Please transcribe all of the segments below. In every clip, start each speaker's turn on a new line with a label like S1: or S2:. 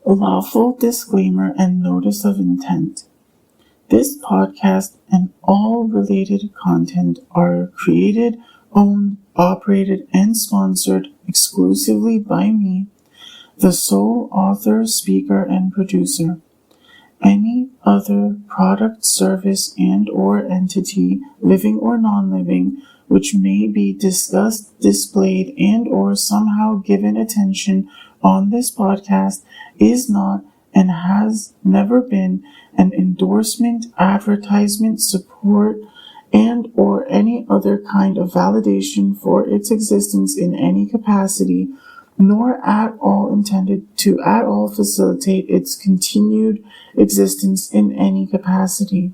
S1: Lawful disclaimer and notice of intent. This podcast and all related content are created, owned, operated, and sponsored exclusively by me, the sole author, speaker, and producer. Any other product, service, and/or entity, living or non-living, which may be discussed, displayed, and/or somehow given attention on this podcast is not and has never been an endorsement, advertisement, support, and/or any other kind of validation for its existence in any capacity, nor at all intended to at all facilitate its continued existence in any capacity.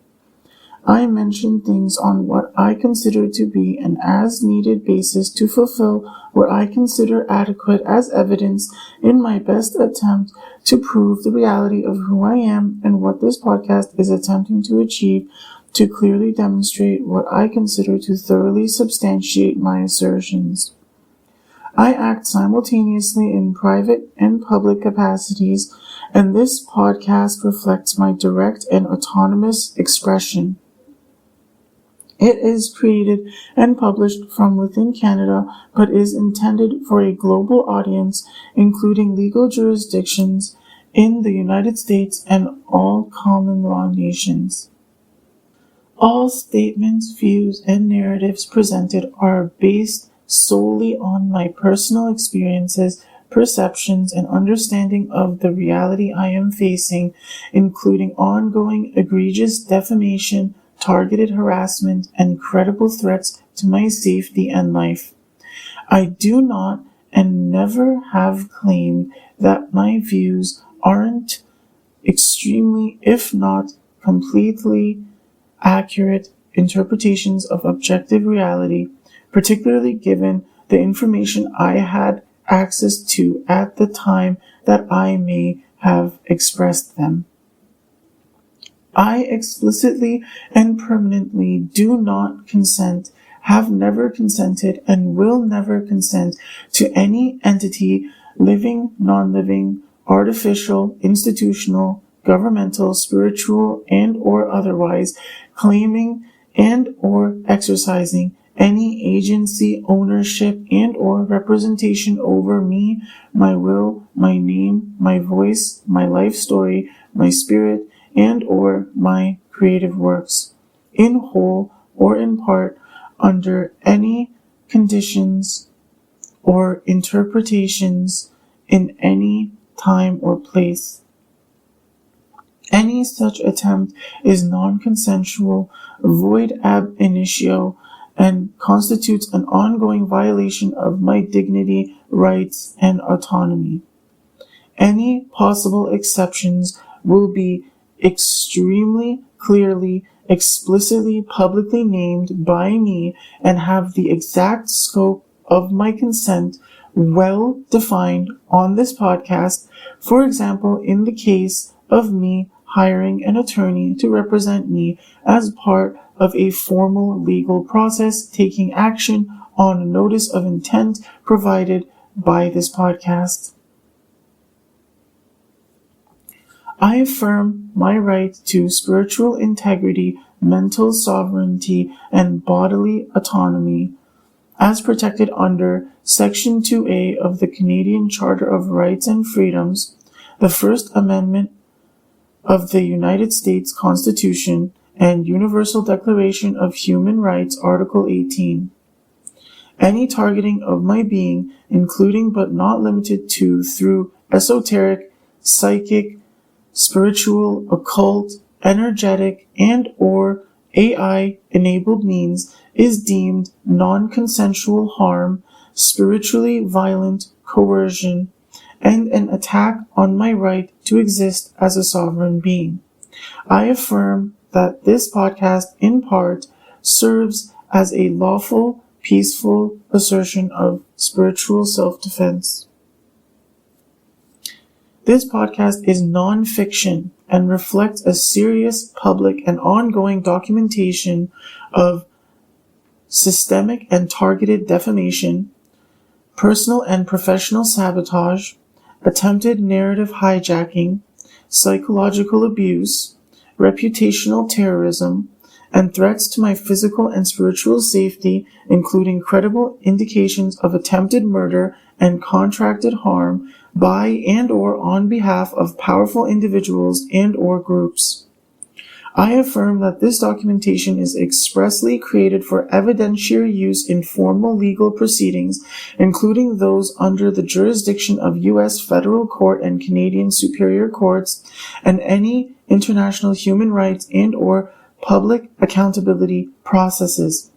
S1: I mention things on what I consider to be an as-needed basis to fulfill what I consider adequate as evidence in my best attempt to prove the reality of who I am and what this podcast is attempting to achieve to clearly demonstrate what I consider to thoroughly substantiate my assertions. I act simultaneously in private and public capacities, and this podcast reflects my direct and autonomous expression. It is created and published from within Canada, but is intended for a global audience, including legal jurisdictions in the United States and all common law nations. All statements, views, and narratives presented are based solely on my personal experiences, perceptions, and understanding of the reality I am facing, including ongoing egregious defamation, targeted harassment, and credible threats to my safety and life. I do not and never have claimed that my views aren't extremely, if not completely, accurate interpretations of objective reality, particularly given the information I had access to at the time that I may have expressed them. I explicitly and permanently do not consent, have never consented, and will never consent to any entity, living, non-living, artificial, institutional, governmental, spiritual, and/or otherwise, claiming and/or exercising any agency, ownership, and/or representation over me, my will, my name, my voice, my life story, my spirit, and/or my creative works, in whole or in part, under any conditions or interpretations in any time or place. Any such attempt is non-consensual, void ab initio, and constitutes an ongoing violation of my dignity, rights, and autonomy. Any possible exceptions will be extremely clearly, explicitly, publicly named by me and have the exact scope of my consent well defined on this podcast. For example, in the case of me hiring an attorney to represent me as part of a formal legal process, taking action on a notice of intent provided by this podcast. I affirm my right to spiritual integrity, mental sovereignty, and bodily autonomy, as protected under Section 2A of the Canadian Charter of Rights and Freedoms, the First Amendment of the United States Constitution, and Universal Declaration of Human Rights, Article 18. Any targeting of my being, including but not limited to through esoteric, psychic, spiritual, occult, energetic, and/or AI-enabled means, is deemed non-consensual harm, spiritually violent coercion, and an attack on my right to exist as a sovereign being. I affirm that this podcast, in part, serves as a lawful, peaceful assertion of spiritual self-defense. This podcast is non-fiction and reflects a serious public and ongoing documentation of systemic and targeted defamation, personal and professional sabotage, attempted narrative hijacking, psychological abuse, reputational terrorism, and threats to my physical and spiritual safety, including credible indications of attempted murder and contracted harm by and or on behalf of powerful individuals and or groups. I affirm that this documentation is expressly created for evidentiary use in formal legal proceedings, including those under the jurisdiction of U.S. federal court and Canadian superior courts, and any international human rights and or public accountability processes.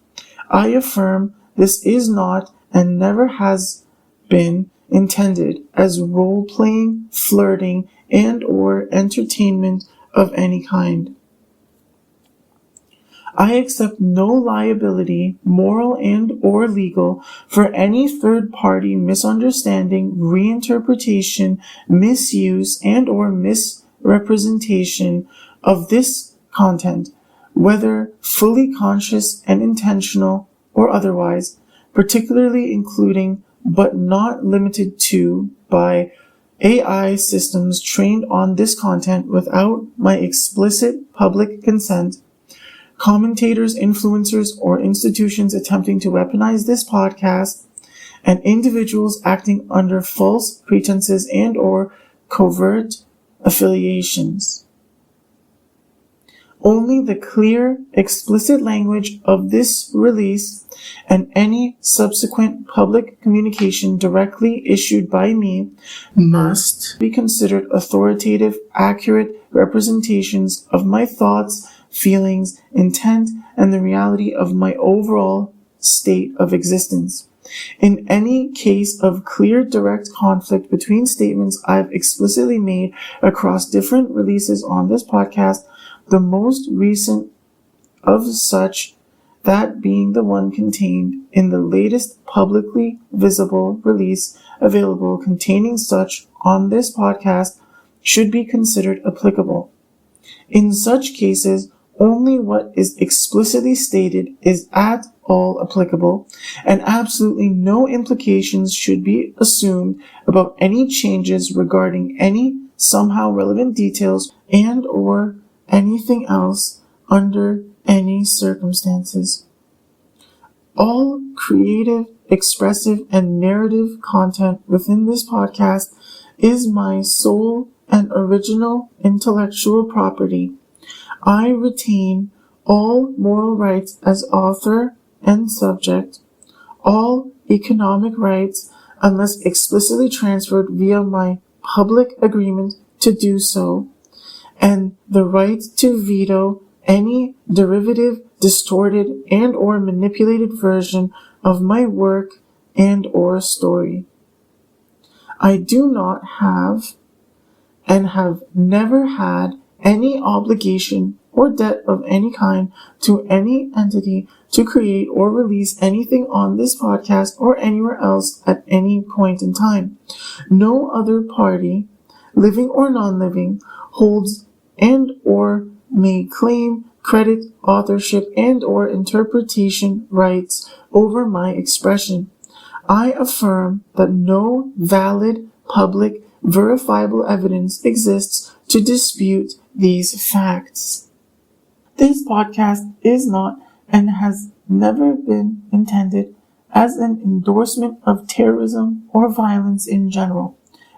S1: I affirm this is not and never has been intended as role-playing, flirting, and or entertainment of any kind. I accept no liability, moral and or legal, for any third-party misunderstanding, reinterpretation, misuse, and or misrepresentation of this content, whether fully conscious and intentional or otherwise, particularly including but not limited to by AI systems trained on this content without my explicit public consent, commentators, influencers, or institutions attempting to weaponize this podcast, and individuals acting under false pretenses and or covert affiliations. Only the clear, explicit language of this release and any subsequent public communication directly issued by me must be considered authoritative, accurate representations of my thoughts, feelings, intent, and the reality of my overall state of existence. In any case of clear direct conflict between statements I've explicitly made across different releases on this podcast, the most recent of such, that being the one contained in the latest publicly visible release available containing such on this podcast, should be considered applicable. In such cases, only what is explicitly stated is at all applicable, and absolutely no implications should be assumed about any changes regarding any somehow relevant details and or anything else under any circumstances. All creative, expressive, and narrative content within this podcast is my sole and original intellectual property. I retain all moral rights as author and subject, all economic rights unless explicitly transferred via my public agreement to do so, and the right to veto any derivative, distorted, and or manipulated version of my work and or story. I do not have and have never had any obligation or debt of any kind to any entity to create or release anything on this podcast or anywhere else at any point in time. No other party, living or non-living, holds and or may claim credit, authorship, and or interpretation rights over my expression. I affirm that no valid, public, verifiable evidence exists to dispute these facts. This podcast is not and has never been intended as an endorsement of terrorism or violence in general.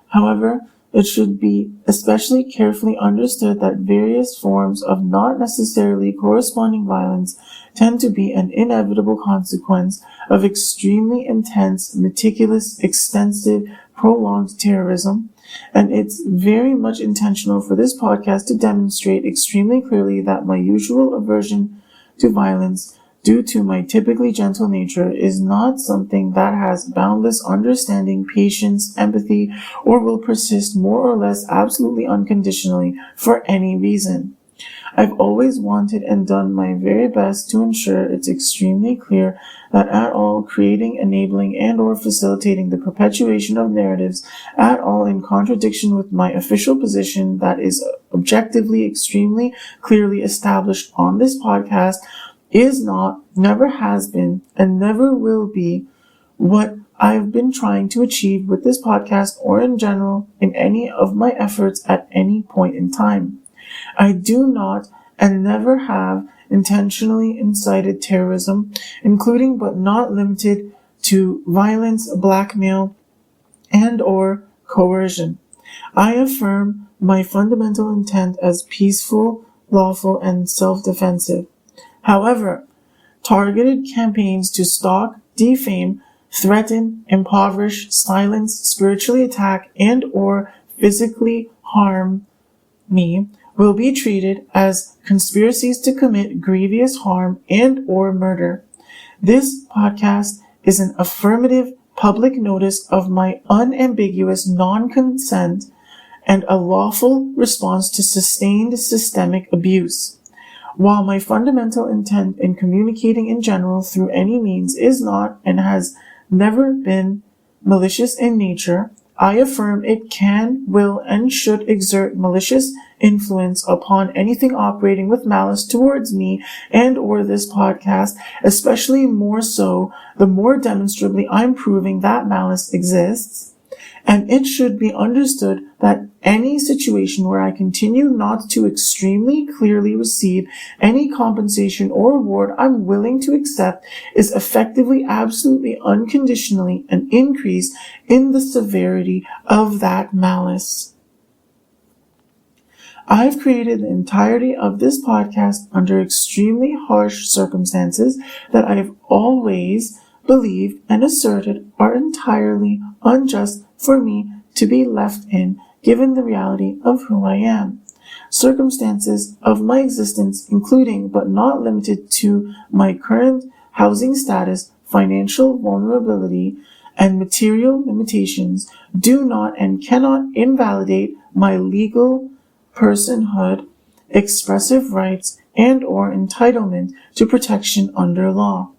S1: However, it should be especially carefully understood that various forms of not necessarily corresponding violence tend to be an inevitable consequence of extremely intense, meticulous, extensive, prolonged terrorism, and it's very much intentional for this podcast to demonstrate extremely clearly that my usual aversion to violence due to my typically gentle nature is not something that has boundless understanding, patience, empathy, or will persist more or less absolutely unconditionally for any reason. I've always wanted and done my very best to ensure it's extremely clear that at all creating, enabling, and or facilitating the perpetuation of narratives at all in contradiction with my official position that is objectively extremely clearly established on this podcast is not, never has been, and never will be what I've been trying to achieve with this podcast or in general in any of my efforts at any point in time. I do not and never have intentionally incited terrorism, including but not limited to violence, blackmail, and or coercion. I affirm my fundamental intent as peaceful, lawful, and self-defensive. However, targeted campaigns to stalk, defame, threaten, impoverish, silence, spiritually attack, and or physically harm me will be treated as conspiracies to commit grievous harm and or murder. This podcast is an affirmative public notice of my unambiguous non-consent and a lawful response to sustained systemic abuse. While my fundamental intent in communicating in general through any means is not and has never been malicious in nature, I affirm it can, will, and should exert malicious influence upon anything operating with malice towards me and or this podcast, especially more so the more demonstrably I'm proving that malice exists. And it should be understood that any situation where I continue not to extremely clearly receive any compensation or reward I'm willing to accept is effectively, absolutely, unconditionally an increase in the severity of that malice. I've created the entirety of this podcast under extremely harsh circumstances that I've always believed and asserted are entirely unjust for me to be left in, given the reality of who I am. Circumstances of my existence, including but not limited to my current housing status, financial vulnerability, and material limitations, do not and cannot invalidate my legal personhood, expressive rights, and or entitlement to protection under law.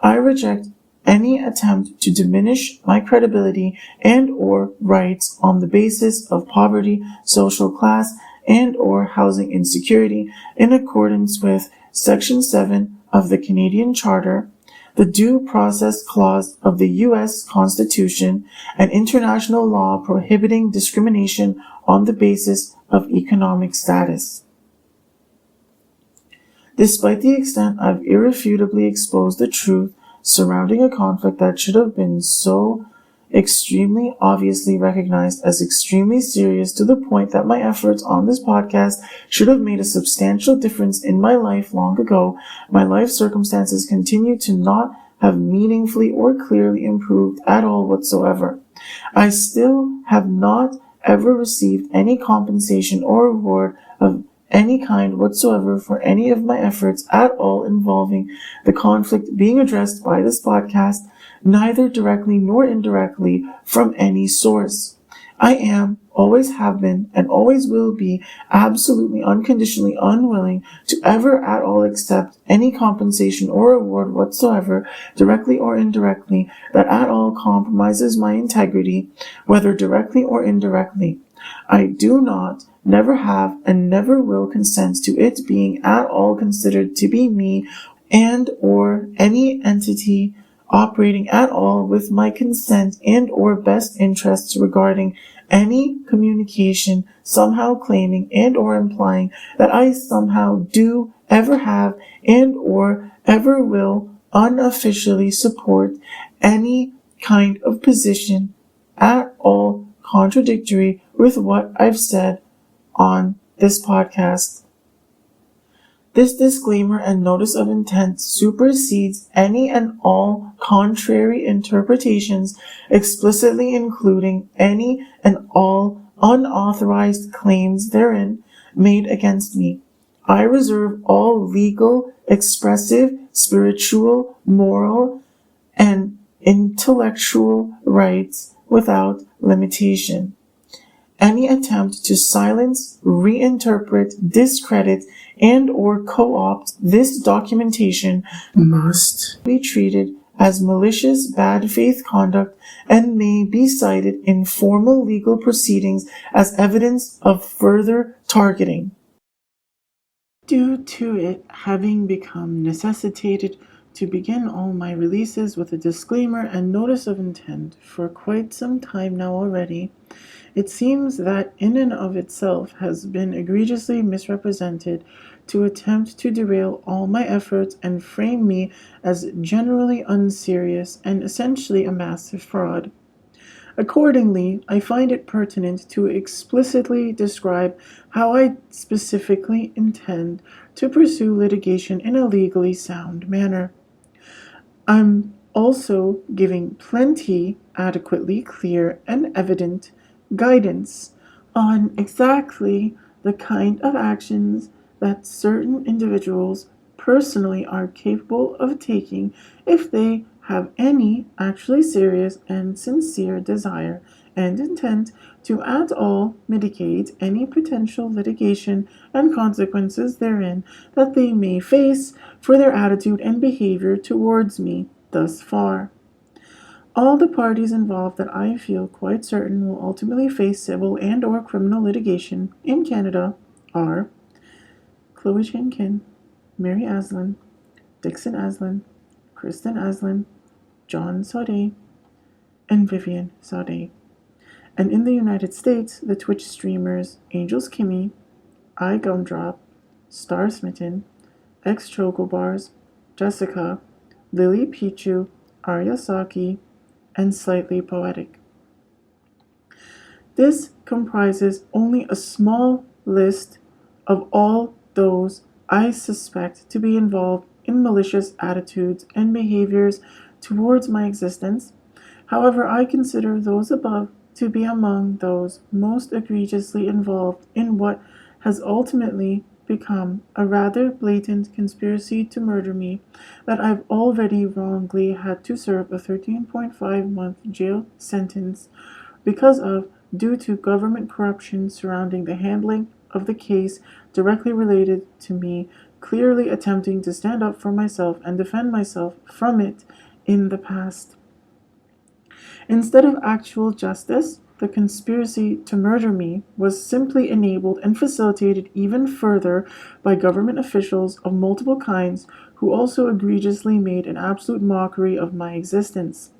S1: I reject any attempt to diminish my credibility and or rights on the basis of poverty, social class, and or housing insecurity in accordance with Section 7 of the Canadian Charter, the Due Process Clause of the U.S. Constitution, and international law prohibiting discrimination on the basis of economic status. Despite the extent I've irrefutably exposed the truth surrounding a conflict that should have been so extremely obviously recognized as extremely serious to the point that my efforts on this podcast should have made a substantial difference in my life long ago, my life circumstances continue to not have meaningfully or clearly improved at all whatsoever. I still have not ever received any compensation or reward of any kind whatsoever for any of my efforts at all involving the conflict being addressed by this podcast, neither directly nor indirectly from any source. I am, always have been, and always will be absolutely unconditionally unwilling to ever at all accept any compensation or reward whatsoever, directly or indirectly, that at all compromises my integrity, whether directly or indirectly. I do not, never have, and never will consent to it being at all considered to be me and or any entity operating at all with my consent and or best interests regarding any communication somehow claiming and or implying that I somehow do ever have and or ever will unofficially support any kind of position at all contradictory with what I've said on this podcast. This disclaimer and notice of intent supersedes any and all contrary interpretations, explicitly including any and all unauthorized claims therein made against me. I reserve all legal, expressive, spiritual, moral, and intellectual rights without limitation. Any attempt to silence, reinterpret, discredit, and or co-opt this documentation must be treated as malicious bad faith conduct and may be cited in formal legal proceedings as evidence of further targeting. Due to it having become necessitated to begin all my releases with a disclaimer and notice of intent for quite some time now already. It seems that in and of itself has been egregiously misrepresented to attempt to derail all my efforts and frame me as generally unserious and essentially a massive fraud. Accordingly, I find it pertinent to explicitly describe how I specifically intend to pursue litigation in a legally sound manner. I'm also giving plenty adequately clear and evident guidance on exactly the kind of actions that certain individuals personally are capable of taking if they have any actually serious and sincere desire and intent to at all mitigate any potential litigation and consequences therein that they may face for their attitude and behavior towards me thus far. All the parties involved that I feel quite certain will ultimately face civil and or criminal litigation in Canada are Chloe Chan Kin, Mary Aslin, Dixon Aslin, Kristen Aslin, John Saudet, and Vivian Saudet. And in the United States, the Twitch streamers Angels Kimmy, I Gumdrop, Star Smitten, X Chocobars, Jessica, Lily Pichu, Arya Saki, and Slightly Poetic. This comprises only a small list of all those I suspect to be involved in malicious attitudes and behaviors towards my existence. However, I consider those above to be among those most egregiously involved in what has ultimately become a rather blatant conspiracy to murder me that I've already wrongly had to serve a 13.5-month jail sentence because of due to government corruption surrounding the handling of the case directly related to me clearly attempting to stand up for myself and defend myself from it in the past. Instead of actual justice, the conspiracy to murder me was simply enabled and facilitated even further by government officials of multiple kinds who also egregiously made an absolute mockery of my existence.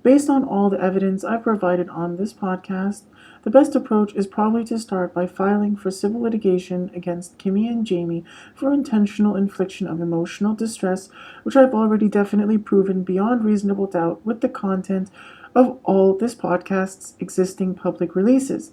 S1: Based on all the evidence I've provided on this podcast, the best approach is probably to start by filing for civil litigation against Kimmy and Jamie for intentional infliction of emotional distress, which I've already definitely proven beyond reasonable doubt with the content of all this podcast's existing public releases,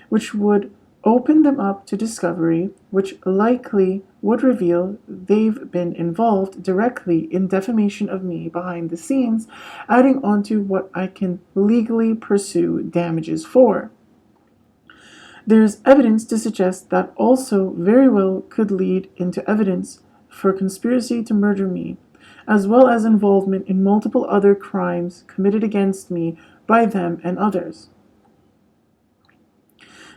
S1: which would open them up to discovery, which likely would reveal they've been involved directly in defamation of me behind the scenes, adding on to what I can legally pursue damages for. There's evidence to suggest that also very well could lead into evidence for conspiracy to murder me, as well as involvement in multiple other crimes committed against me by them and others.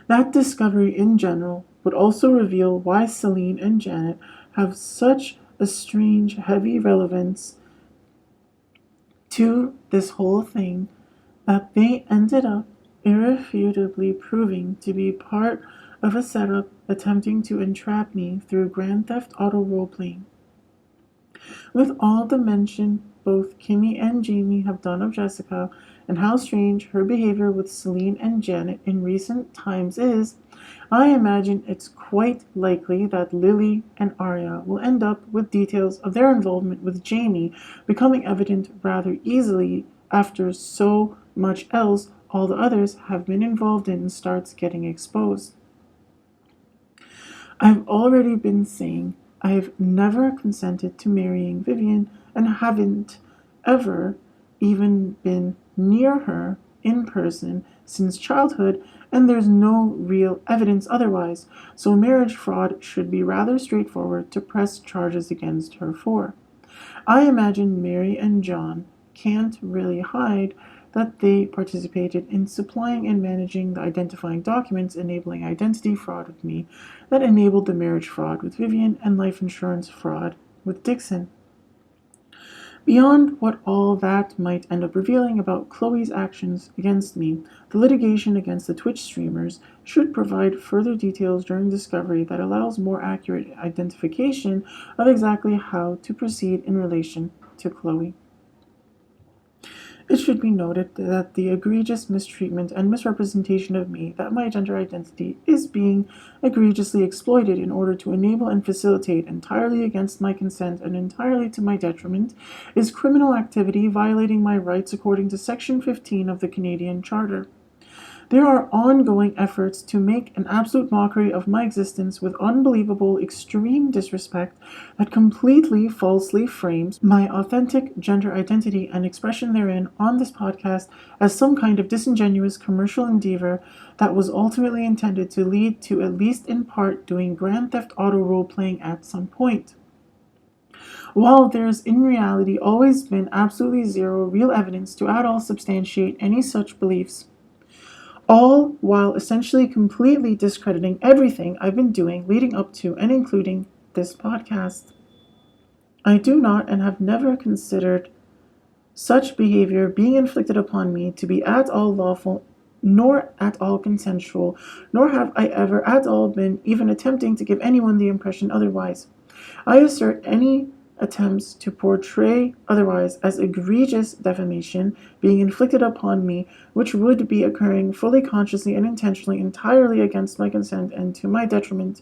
S1: That discovery in general would also reveal why Celine and Janet have such a strange, heavy relevance to this whole thing that they ended up irrefutably proving to be part of a setup attempting to entrap me through Grand Theft Auto roleplaying. With all the mention both Kimmy and Jamie have done of Jessica, and how strange her behavior with Celine and Janet in recent times is, I imagine it's quite likely that Lily and Arya will end up with details of their involvement with Jamie becoming evident rather easily after so much else all the others have been involved in starts getting exposed. I've already been saying I've never consented to marrying Vivian and haven't ever even been near her in person since childhood, and there's no real evidence otherwise, so marriage fraud should be rather straightforward to press charges against her for. I imagine Mary and John can't really hide that they participated in supplying and managing the identifying documents enabling identity fraud with me that enabled the marriage fraud with Vivian and life insurance fraud with Dixon. Beyond what all that might end up revealing about Chloe's actions against me, the litigation against the Twitch streamers should provide further details during discovery that allows more accurate identification of exactly how to proceed in relation to Chloe. It should be noted that the egregious mistreatment and misrepresentation of me, that my gender identity is being egregiously exploited in order to enable and facilitate, entirely against my consent and entirely to my detriment, is criminal activity violating my rights according to Section 15 of the Canadian Charter. There are ongoing efforts to make an absolute mockery of my existence with unbelievable, extreme disrespect that completely falsely frames my authentic gender identity and expression therein on this podcast as some kind of disingenuous commercial endeavor that was ultimately intended to lead to, at least in part, doing Grand Theft Auto role-playing at some point. While there's in reality always been absolutely zero real evidence to at all substantiate any such beliefs, all while essentially completely discrediting everything I've been doing leading up to and including this podcast. I do not and have never considered such behavior being inflicted upon me to be at all lawful, nor at all consensual, nor have I ever at all been even attempting to give anyone the impression otherwise. I assert any attempts to portray otherwise as egregious defamation being inflicted upon me, which would be occurring fully consciously and intentionally entirely against my consent and to my detriment.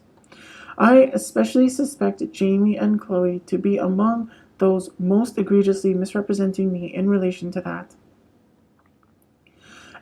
S1: I especially suspect Jamie and Chloe to be among those most egregiously misrepresenting me in relation to that.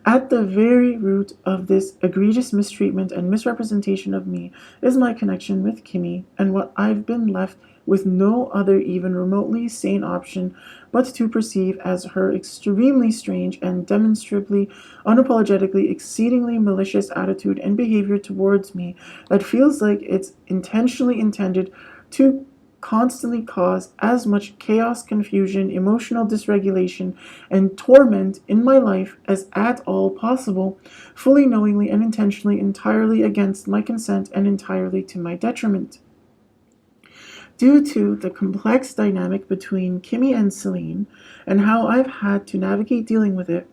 S1: At the very root of this egregious mistreatment and misrepresentation of me is my connection with Kimmy, and what I've been left with no other even remotely sane option but to perceive as her extremely strange and demonstrably, unapologetically, exceedingly malicious attitude and behavior towards me that feels like it's intentionally intended to constantly cause as much chaos, confusion, emotional dysregulation, and torment in my life as at all possible, fully knowingly and intentionally entirely against my consent and entirely to my detriment. Due to the complex dynamic between Kimmy and Celine, and how I've had to navigate dealing with it,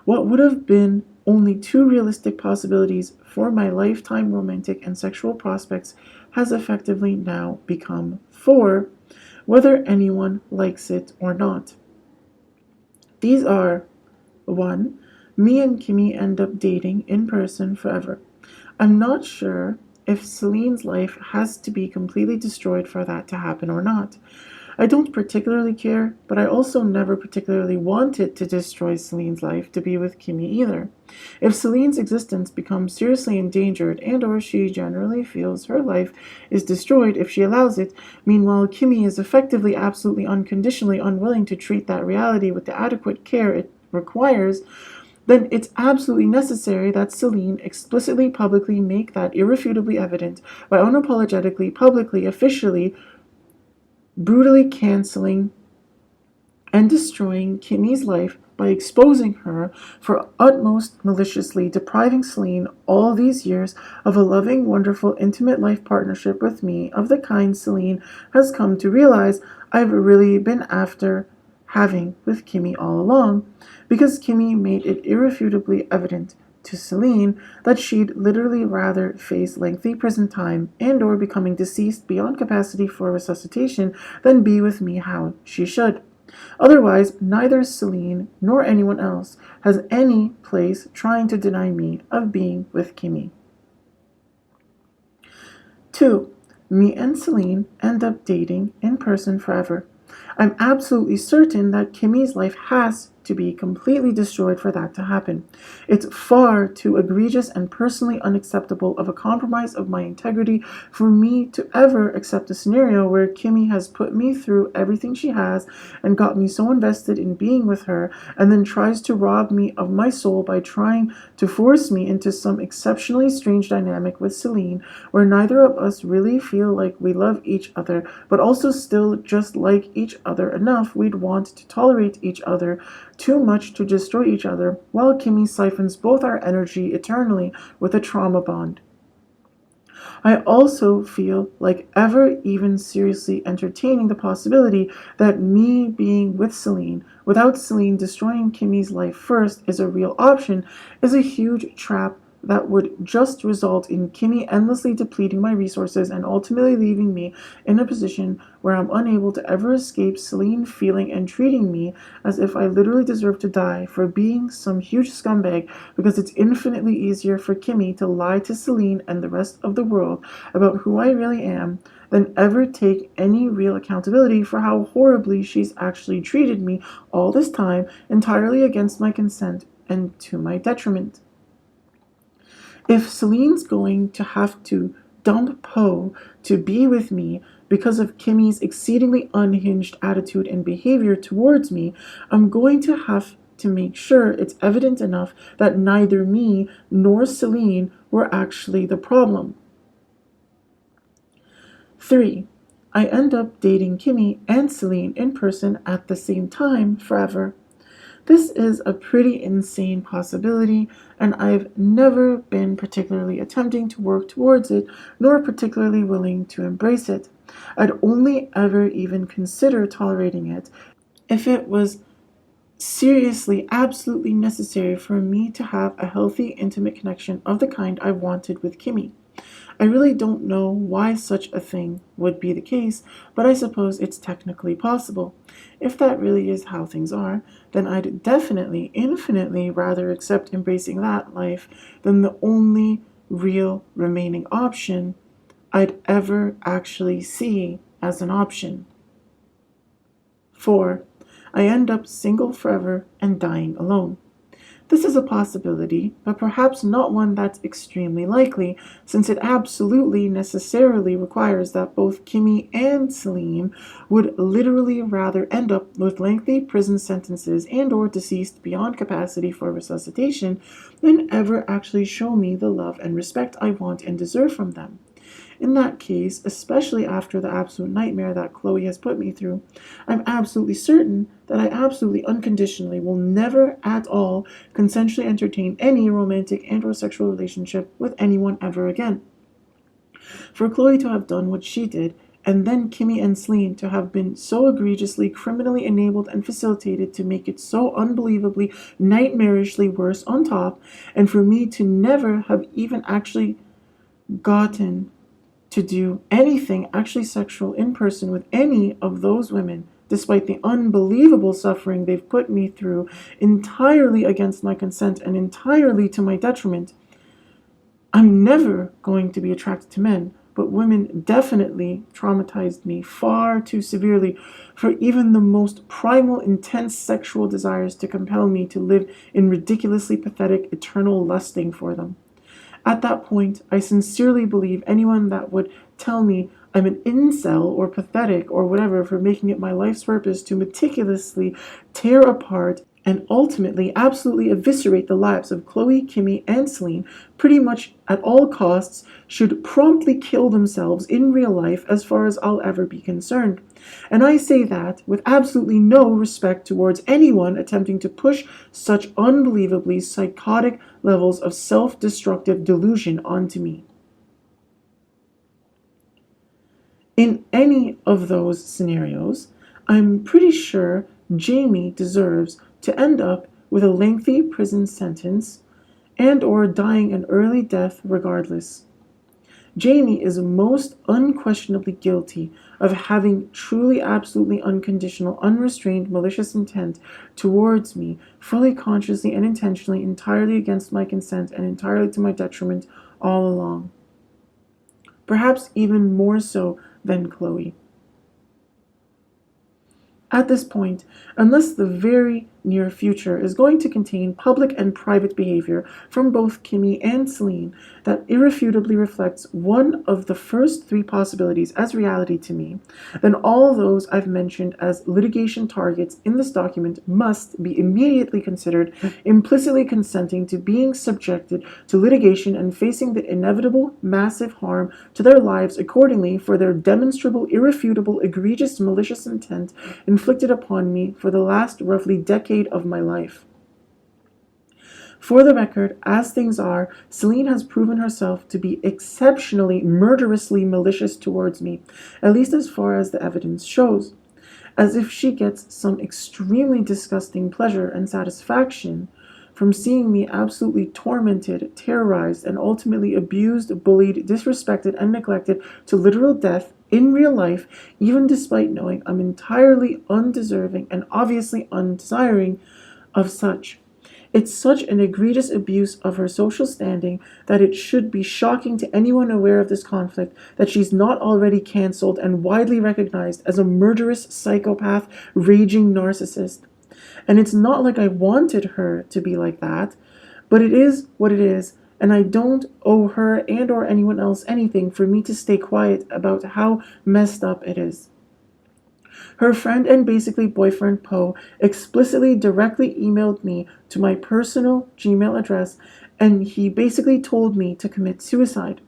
S1: what would have been only two realistic possibilities for my lifetime romantic and sexual prospects has effectively now become four, whether anyone likes it or not. These are: 1. Me and Kimmy end up dating in person forever. I'm not sure if Celine's life has to be completely destroyed for that to happen or not. I don't particularly care, but I also never particularly wanted to destroy Celine's life to be with Kimmy either. If Celine's existence becomes seriously endangered and or she generally feels her life is destroyed if she allows it, meanwhile Kimmy is effectively absolutely unconditionally unwilling to treat that reality with the adequate care it requires, then it's absolutely necessary that Celine explicitly publicly make that irrefutably evident by unapologetically, publicly, officially, brutally canceling and destroying Kimmy's life by exposing her for utmost maliciously depriving Celine all these years of a loving, wonderful, intimate life partnership with me of the kind Celine has come to realize I've really been after having with Kimmy all along, because Kimmy made it irrefutably evident to Celine that she'd literally rather face lengthy prison time and or becoming deceased beyond capacity for resuscitation than be with me how she should. Otherwise, neither Celine nor anyone else has any place trying to deny me of being with Kimmy. 2. Me and Celine end up dating in person forever. I'm absolutely certain that Kimmy's life has to be completely destroyed for that to happen. It's far too egregious and personally unacceptable of a compromise of my integrity for me to ever accept a scenario where Kimmy has put me through everything she has and got me so invested in being with her and then tries to rob me of my soul by trying to force me into some exceptionally strange dynamic with Celine where neither of us really feel like we love each other but also still just like each other enough we'd want to tolerate each other too much to destroy each other, while Kimmy siphons both our energy eternally with a trauma bond. I also feel like ever even seriously entertaining the possibility that me being with Celine, without Celine destroying Kimmy's life first, is a real option, is a huge trap that would just result in Kimmy endlessly depleting my resources and ultimately leaving me in a position where I'm unable to ever escape Celine feeling and treating me as if I literally deserve to die for being some huge scumbag, because it's infinitely easier for Kimmy to lie to Celine and the rest of the world about who I really am than ever take any real accountability for how horribly she's actually treated me all this time, entirely against my consent and to my detriment. If Celine's going to have to dump Poe to be with me because of Kimmy's exceedingly unhinged attitude and behavior towards me, I'm going to have to make sure it's evident enough that neither me nor Celine were actually the problem. 3. I end up dating Kimmy and Celine in person at the same time forever. This is a pretty insane possibility, and I've never been particularly attempting to work towards it, nor particularly willing to embrace it. I'd only ever even consider tolerating it if it was seriously, absolutely necessary for me to have a healthy, intimate connection of the kind I wanted with Kimmy. I really don't know why such a thing would be the case, but I suppose it's technically possible. If that really is how things are, then I'd definitely, infinitely rather accept embracing that life than the only real remaining option I'd ever actually see as an option. 4. I end up single forever and dying alone. This is a possibility, but perhaps not one that's extremely likely, since it absolutely necessarily requires that both Kimmy and Celine would literally rather end up with lengthy prison sentences and or deceased beyond capacity for resuscitation than ever actually show me the love and respect I want and deserve from them. In that case, especially after the absolute nightmare that Chloe has put me through, I'm absolutely certain that I absolutely unconditionally will never at all consensually entertain any romantic and or sexual relationship with anyone ever again. For Chloe to have done what she did, and then Kimmy and Celine to have been so egregiously criminally enabled and facilitated to make it so unbelievably nightmarishly worse on top, and for me to never have even actually gotten to do anything actually sexual in person with any of those women, despite the unbelievable suffering they've put me through, entirely against my consent and entirely to my detriment. I'm never going to be attracted to men, but women definitely traumatized me far too severely for even the most primal, intense sexual desires to compel me to live in ridiculously pathetic, eternal lusting for them. At that point, I sincerely believe anyone that would tell me I'm an incel or pathetic or whatever for making it my life's purpose to meticulously tear apart and ultimately absolutely eviscerate the lives of Chloe, Kimmy, and Celine pretty much at all costs should promptly kill themselves in real life as far as I'll ever be concerned. And I say that with absolutely no respect towards anyone attempting to push such unbelievably psychotic levels of self-destructive delusion onto me. In any of those scenarios, I'm pretty sure Jamie deserves to end up with a lengthy prison sentence and or dying an early death regardless. Jamie is most unquestionably guilty of having truly, absolutely unconditional, unrestrained, malicious intent towards me, fully consciously and intentionally, entirely against my consent and entirely to my detriment all along. Perhaps even more so than Chloe. At this point, unless the very near future is going to contain public and private behavior from both Kimmy and Celine that irrefutably reflects one of the first three possibilities as reality to me, then all those I've mentioned as litigation targets in this document must be immediately considered implicitly consenting to being subjected to litigation and facing the inevitable massive harm to their lives accordingly for their demonstrable, irrefutable, egregious, malicious intent inflicted upon me for the last roughly decade of my life. For the record, as things are, Celine has proven herself to be exceptionally murderously malicious towards me, at least as far as the evidence shows, as if she gets some extremely disgusting pleasure and satisfaction from seeing me absolutely tormented, terrorized, and ultimately abused, bullied, disrespected, and neglected to literal death in real life, even despite knowing I'm entirely undeserving and obviously undesiring of such. It's such an egregious abuse of her social standing that it should be shocking to anyone aware of this conflict that she's not already cancelled and widely recognized as a murderous psychopath, raging narcissist. And it's not like I wanted her to be like that, but it is what it is, and I don't owe her and or anyone else anything for me to stay quiet about how messed up it is. Her friend and basically boyfriend Poe explicitly directly emailed me to my personal Gmail address, and he basically told me to commit suicide.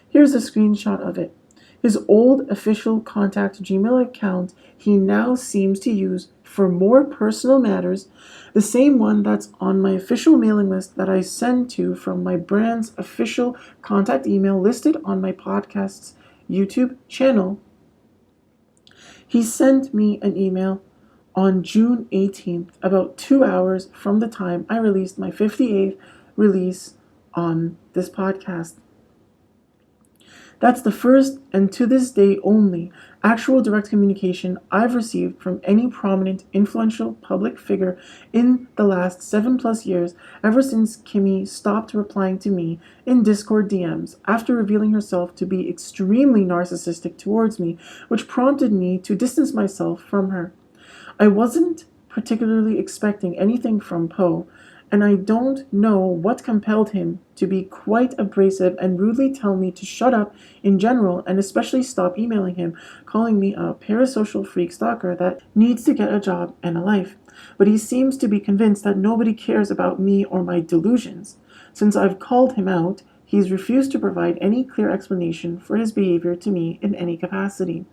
S1: Here's a screenshot of it. His old official contact Gmail account he now seems to use for more personal matters, the same one that's on my official mailing list that I send to from my brand's official contact email listed on my podcast's YouTube channel. He sent me an email on June 18th, about 2 hours from the time I released my 58th release on this podcast. That's the first, and to this day only, actual direct communication I've received from any prominent, influential public figure in the last 7+ years, ever since Kimmy stopped replying to me in Discord DMs after revealing herself to be extremely narcissistic towards me, which prompted me to distance myself from her. I wasn't particularly expecting anything from Poe, and I don't know what compelled him to be quite abrasive and rudely tell me to shut up in general and especially stop emailing him, calling me a parasocial freak stalker that needs to get a job and a life. But he seems to be convinced that nobody cares about me or my delusions. Since I've called him out, he's refused to provide any clear explanation for his behavior to me in any capacity.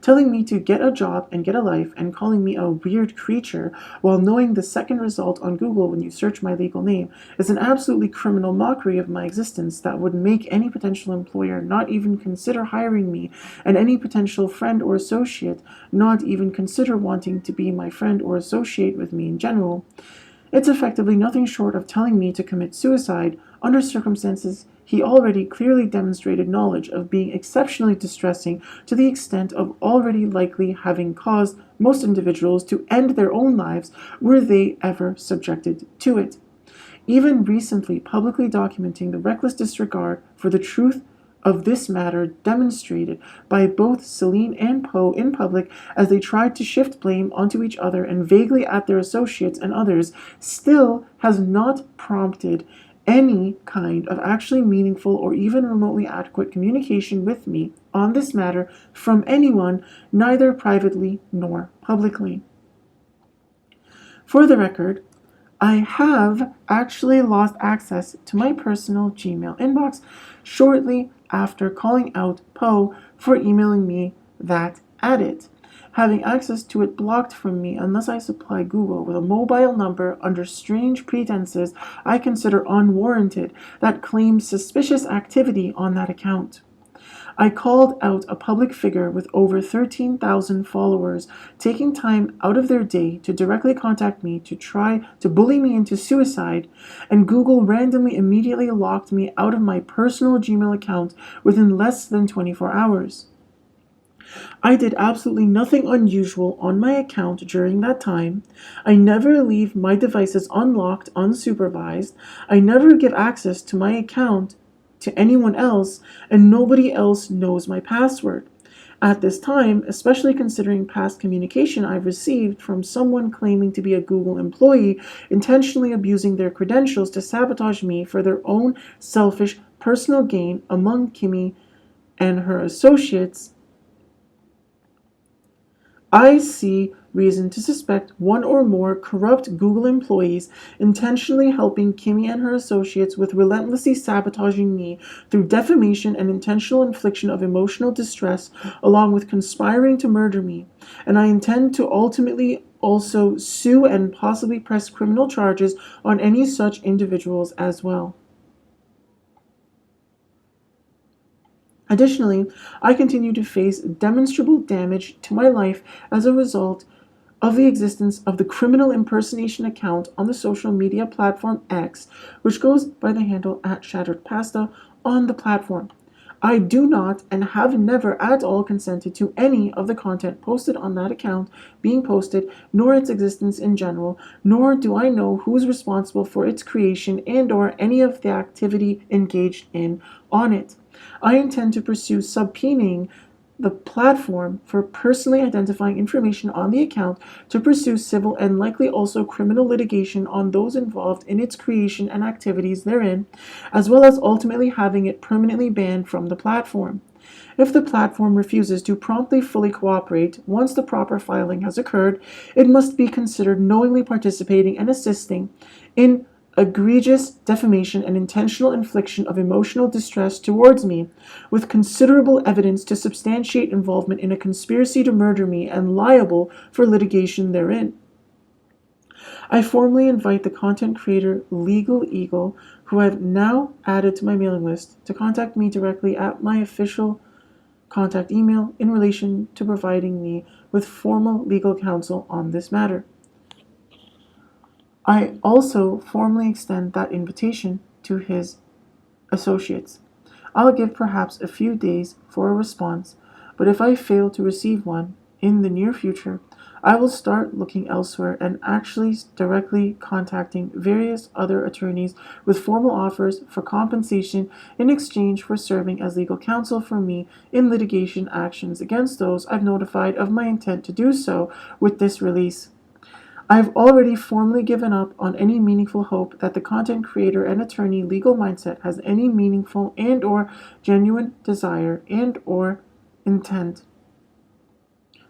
S1: Telling me to get a job and get a life and calling me a weird creature while knowing the second result on Google when you search my legal name is an absolutely criminal mockery of my existence that would make any potential employer not even consider hiring me and any potential friend or associate not even consider wanting to be my friend or associate with me in general. It's effectively nothing short of telling me to commit suicide under circumstances he already clearly demonstrated knowledge of being exceptionally distressing to the extent of already likely having caused most individuals to end their own lives were they ever subjected to it. Even recently publicly documenting the reckless disregard for the truth of this matter demonstrated by both Celine and Poe in public as they tried to shift blame onto each other and vaguely at their associates and others, still has not prompted any kind of actually meaningful or even remotely adequate communication with me on this matter from anyone, neither privately nor publicly. For the record, I have actually lost access to my personal Gmail inbox shortly after calling out Poe for emailing me that at it, having access to it blocked from me unless I supply Google with a mobile number under strange pretenses I consider unwarranted that claims suspicious activity on that account. I called out a public figure with over 13,000 followers taking time out of their day to directly contact me to try to bully me into suicide, and Google randomly immediately locked me out of my personal Gmail account within less than 24 hours. I did absolutely nothing unusual on my account during that time. I never leave my devices unlocked, unsupervised. I never give access to my account to anyone else, and nobody else knows my password. At this time, especially considering past communication I've received from someone claiming to be a Google employee, intentionally abusing their credentials to sabotage me for their own selfish personal gain among Kimmy and her associates, I see reason to suspect one or more corrupt Google employees intentionally helping Kimmy and her associates with relentlessly sabotaging me through defamation and intentional infliction of emotional distress, along with conspiring to murder me. And I intend to ultimately also sue and possibly press criminal charges on any such individuals as well. Additionally, I continue to face demonstrable damage to my life as a result of the existence of the criminal impersonation account on the social media platform X, which goes by the handle @shatteredpasta on the platform. I do not and have never at all consented to any of the content posted on that account being posted, nor its existence in general, nor do I know who is responsible for its creation and or any of the activity engaged in on it. I intend to pursue subpoenaing the platform for personally identifying information on the account to pursue civil and likely also criminal litigation on those involved in its creation and activities therein, as well as ultimately having it permanently banned from the platform. If the platform refuses to promptly fully cooperate once the proper filing has occurred, it must be considered knowingly participating and assisting in egregious defamation and intentional infliction of emotional distress towards me, with considerable evidence to substantiate involvement in a conspiracy to murder me and liable for litigation therein. I formally invite the content creator Legal Eagle, who I've now added to my mailing list, to contact me directly at my official contact email in relation to providing me with formal legal counsel on this matter. I also formally extend that invitation to his associates. I'll give perhaps a few days for a response, but if I fail to receive one in the near future, I will start looking elsewhere and actually directly contacting various other attorneys with formal offers for compensation in exchange for serving as legal counsel for me in litigation actions against those I've notified of my intent to do so with this release. I've already formally given up on any meaningful hope that the content creator and attorney Legal Mindset has any meaningful and or genuine desire and or intent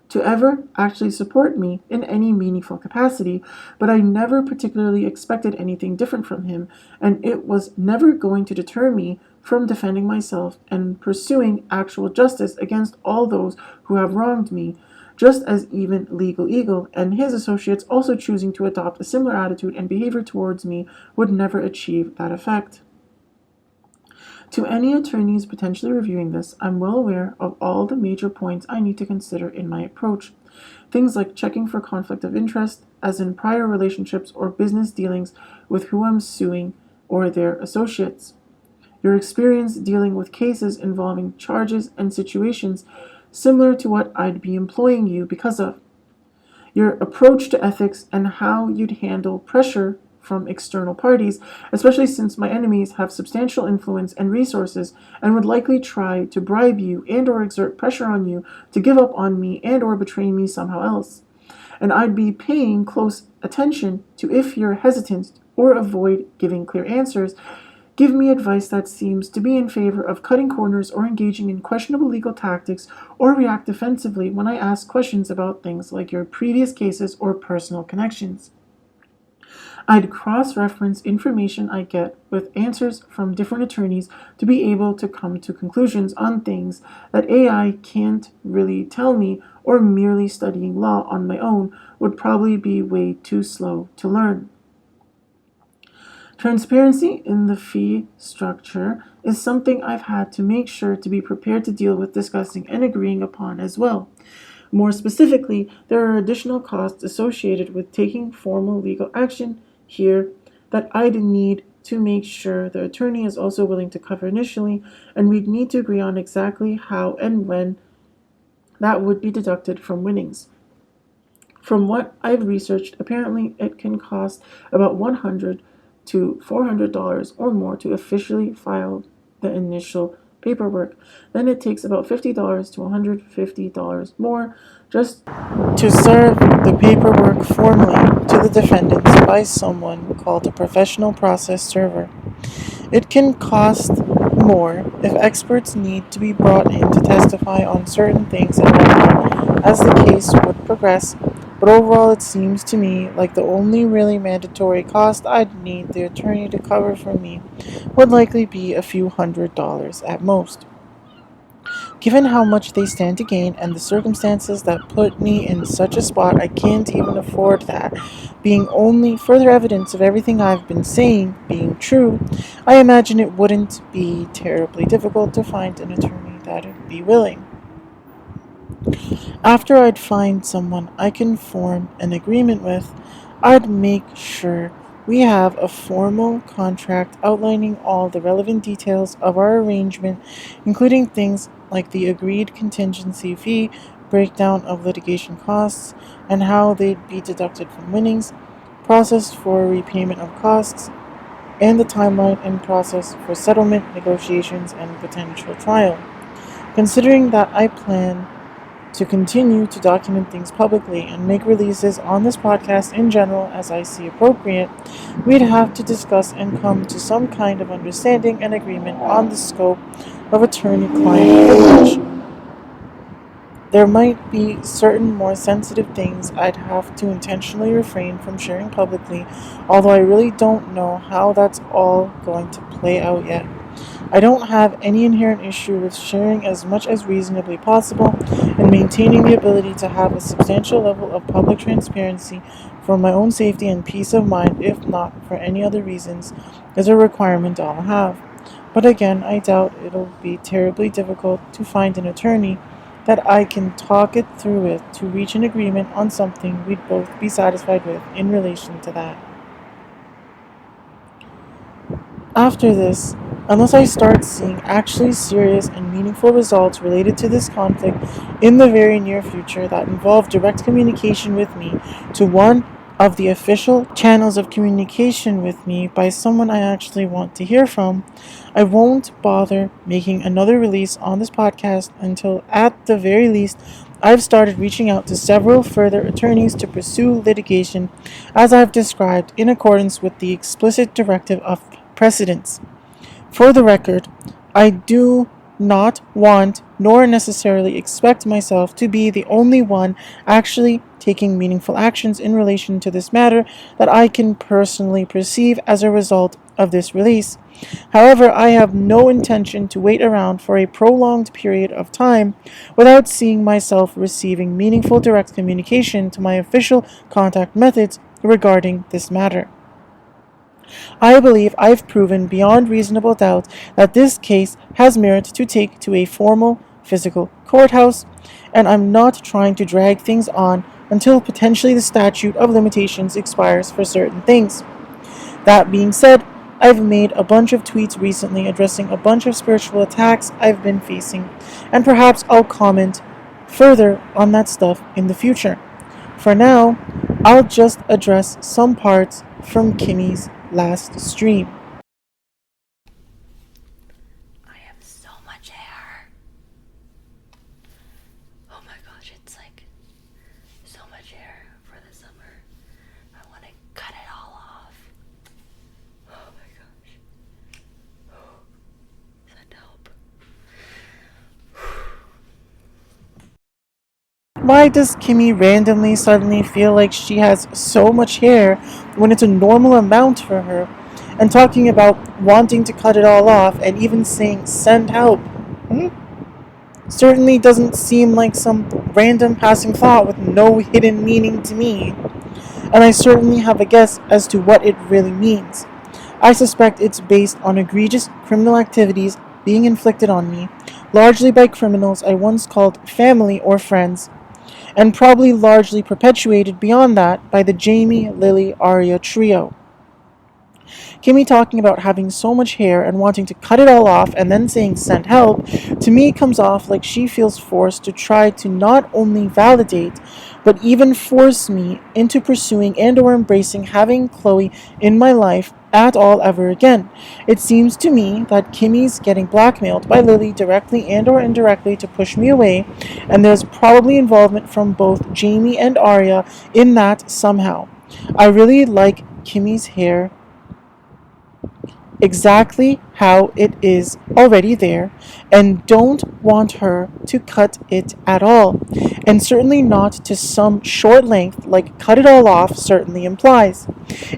S1: to ever actually support me in any meaningful capacity, but I never particularly expected anything different from him, and it was never going to deter me from defending myself and pursuing actual justice against all those who have wronged me, just as even Legal Eagle and his associates also choosing to adopt a similar attitude and behavior towards me would never achieve that effect. To any attorneys potentially reviewing this, I'm well aware of all the major points I need to consider in my approach. Things like checking for conflict of interest, as in prior relationships or business dealings with who I'm suing or their associates. Your experience dealing with cases involving charges and situations similar to what I'd be employing you because of. Your approach to ethics and how you'd handle pressure from external parties, especially since my enemies have substantial influence and resources and would likely try to bribe you and or exert pressure on you to give up on me and or betray me somehow else. And I'd be paying close attention to if you're hesitant or avoid giving clear answers, give me advice that seems to be in favor of cutting corners or engaging in questionable legal tactics or react defensively when I ask questions about things like your previous cases or personal connections. I'd cross-reference information I get with answers from different attorneys to be able to come to conclusions on things that AI can't really tell me, or merely studying law on my own would probably be way too slow to learn. Transparency in the fee structure is something I've had to make sure to be prepared to deal with, discussing and agreeing upon as well. More specifically, there are additional costs associated with taking formal legal action here that I'd need to make sure the attorney is also willing to cover initially, and we'd need to agree on exactly how and when that would be deducted from winnings. From what I've researched, apparently it can cost about $100 to $400 or more to officially file the initial paperwork. Then it takes about $50 to $150 more just to serve the paperwork formally to the defendants by someone called a professional process server. It can cost more if experts need to be brought in to testify on certain things and whatnot as the case would progress, but overall it seems to me like the only really mandatory cost I'd need the attorney to cover for me would likely be a few $100s at most. Given how much they stand to gain and the circumstances that put me in such a spot, I can't even afford that. Being only further evidence of everything I've been saying being true, I imagine it wouldn't be terribly difficult to find an attorney that'd be willing. After I'd find someone I can form an agreement with, I'd make sure we have a formal contract outlining all the relevant details of our arrangement, including things like the agreed contingency fee, breakdown of litigation costs, and how they'd be deducted from winnings, process for repayment of costs, and the timeline and process for settlement, negotiations, and potential trial. Considering that I plan to continue to document things publicly and make releases on this podcast in general as I see appropriate, we'd have to discuss and come to some kind of understanding and agreement on the scope of attorney-client privilege. There might be certain more sensitive things I'd have to intentionally refrain from sharing publicly, although I really don't know how that's all going to play out yet. I don't have any inherent issue with sharing as much as reasonably possible and maintaining the ability to have a substantial level of public transparency for my own safety and peace of mind, if not for any other reasons, is a requirement I'll have. But again, I doubt it'll be terribly difficult to find an attorney that I can talk it through with to reach an agreement on something we'd both be satisfied with in relation to that. After this, unless I start seeing actually serious and meaningful results related to this conflict in the very near future that involve direct communication with me to one of the official channels of communication with me by someone I actually want to hear from, I won't bother making another release on this podcast until, at the very least, I've started reaching out to several further attorneys to pursue litigation as I've described in accordance with the explicit directive of precedents. For the record, I do not want nor necessarily expect myself to be the only one actually taking meaningful actions in relation to this matter that I can personally perceive as a result of this release. However, I have no intention to wait around for a prolonged period of time without seeing myself receiving meaningful direct communication to my official contact methods regarding this matter. I believe I've proven beyond reasonable doubt that this case has merit to take to a formal, physical courthouse, and I'm not trying to drag things on until potentially the statute of limitations expires for certain things. That being said, I've made a bunch of tweets recently addressing a bunch of spiritual attacks I've been facing, and perhaps I'll comment further on that stuff in the future. For now, I'll just address some parts from Kimmy's last stream.
S2: I have so much hair. Oh my gosh, it's like so much hair for the summer. I want to cut it all off. Oh my gosh. Send help.
S1: Why does Kimmy randomly suddenly feel like she has so much hair when it's a normal amount for her? And talking about wanting to cut it all off and even saying send help. Certainly doesn't seem like some random passing thought with no hidden meaning to me. And I certainly have a guess as to what it really means. I suspect it's based on egregious criminal activities being inflicted on me, largely by criminals I once called family or friends, and probably largely perpetuated beyond that by the Jamie, Lily, Arya trio. Kimmy talking about having so much hair and wanting to cut it all off and then saying send help, to me comes off like she feels forced to try to not only validate, but even force me into pursuing and or embracing having Chloe in my life at all ever again. It seems to me that Kimmy's getting blackmailed by Lily directly and or indirectly to push me away, and there's probably involvement from both Jamie and Arya in that somehow. I really like Kimmy's hair exactly how it is already there and don't want her to cut it at all, and certainly not to some short length like cut it all off certainly implies.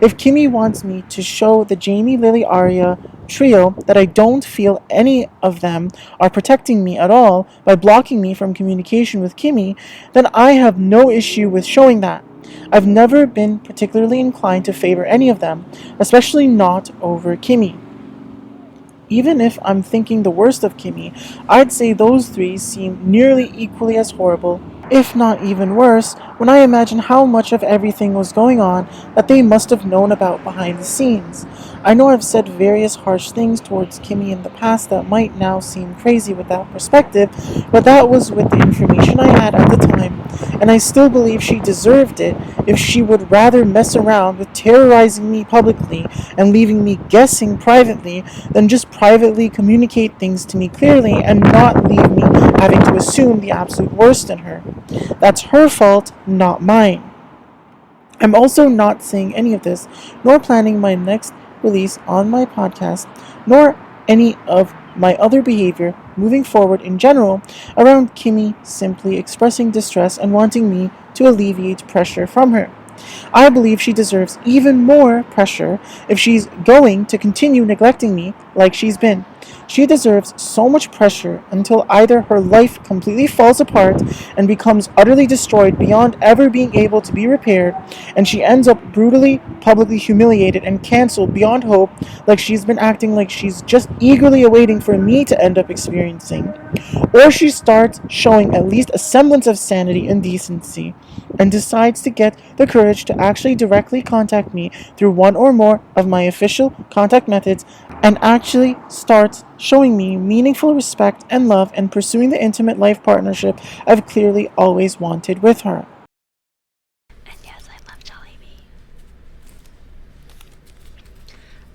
S1: If Kimmy wants me to show the Jamie, Lily, Arya trio that I don't feel any of them are protecting me at all by blocking me from communication with Kimmy, then I have no issue with showing that. I've never been particularly inclined to favor any of them, especially not over Kimmy. Even if I'm thinking the worst of Kimmy, I'd say those three seem nearly equally as horrible, if not even worse, when I imagine how much of everything was going on that they must have known about behind the scenes. I know I've said various harsh things towards Kimmy in the past that might now seem crazy with that perspective, but that was with the information I had at the time, and I still believe she deserved it if she would rather mess around with terrorizing me publicly and leaving me guessing privately than just privately communicate things to me clearly and not leave me having to assume the absolute worst in her. That's her fault, not mine. I'm also not saying any of this, nor planning my next release on my podcast, nor any of my other behavior moving forward in general around Kimmy simply expressing distress and wanting me to alleviate pressure from her. I believe she deserves even more pressure if she's going to continue neglecting me like she's been. She deserves so much pressure until either her life completely falls apart and becomes utterly destroyed beyond ever being able to be repaired, and she ends up brutally, publicly humiliated and cancelled beyond hope, like she's been acting like she's just eagerly awaiting for me to end up experiencing. Or she starts showing at least a semblance of sanity and decency, and decides to get the courage to actually directly contact me through one or more of my official contact methods and actually starts showing me meaningful respect and love and pursuing the intimate life partnership I've clearly always wanted with her.
S2: And yes, I love Jollibee.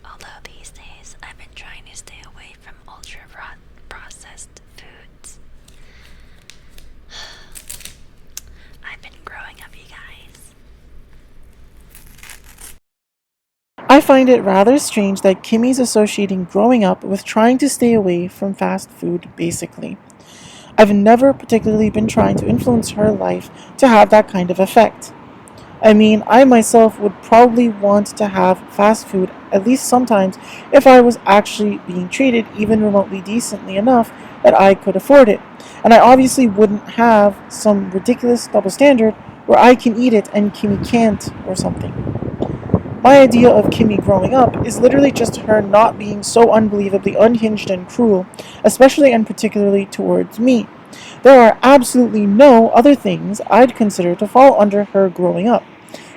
S2: Although these days I've been trying to stay away from ultra processed foods. I've been growing up, you guys.
S1: I find it rather strange that Kimmy's associating growing up with trying to stay away from fast food, basically. I've never particularly been trying to influence her life to have that kind of effect. I mean, I myself would probably want to have fast food at least sometimes if I was actually being treated even remotely decently enough that I could afford it. And I obviously wouldn't have some ridiculous double standard where I can eat it and Kimmy can't or something. My idea of Kimmy growing up is literally just her not being so unbelievably unhinged and cruel, especially and particularly towards me. There are absolutely no other things I'd consider to fall under her growing up.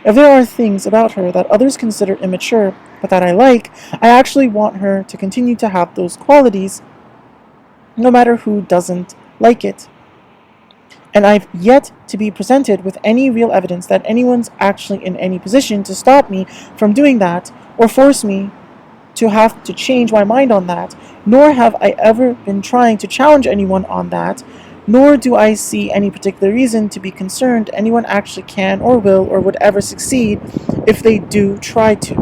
S1: If there are things about her that others consider immature, but that I like, I actually want her to continue to have those qualities, no matter who doesn't like it. And I've yet to be presented with any real evidence that anyone's actually in any position to stop me from doing that or force me to have to change my mind on that, nor have I ever been trying to challenge anyone on that, nor do I see any particular reason to be concerned anyone actually can or will or would ever succeed if they do try to.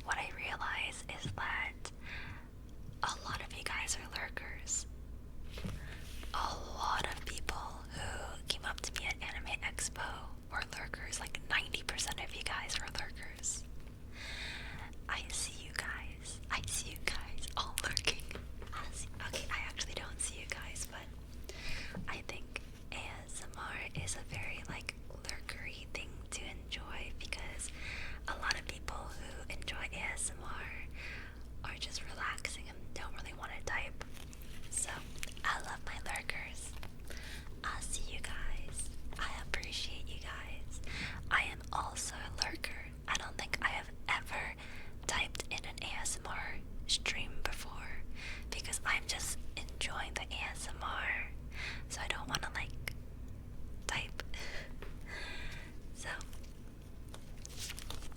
S2: What I realize is that a lot of you guys are lurkers. A lot of people who came up to me at Anime Expo were lurkers. Like 90% of you guys are lurkers. I see you guys. I see you guys all lurking. Okay, I actually don't see you guys, but I think ASMR is a very lurkery thing to enjoy because a lot of people who enjoy ASMR are just relaxing and don't really want to type. So I love my lurkers. I see you guys. I appreciate you guys. I am also a lurker. I don't think I have ever typed in an ASMR stream before because I'm just enjoying the ASMR. So I don't want to type. So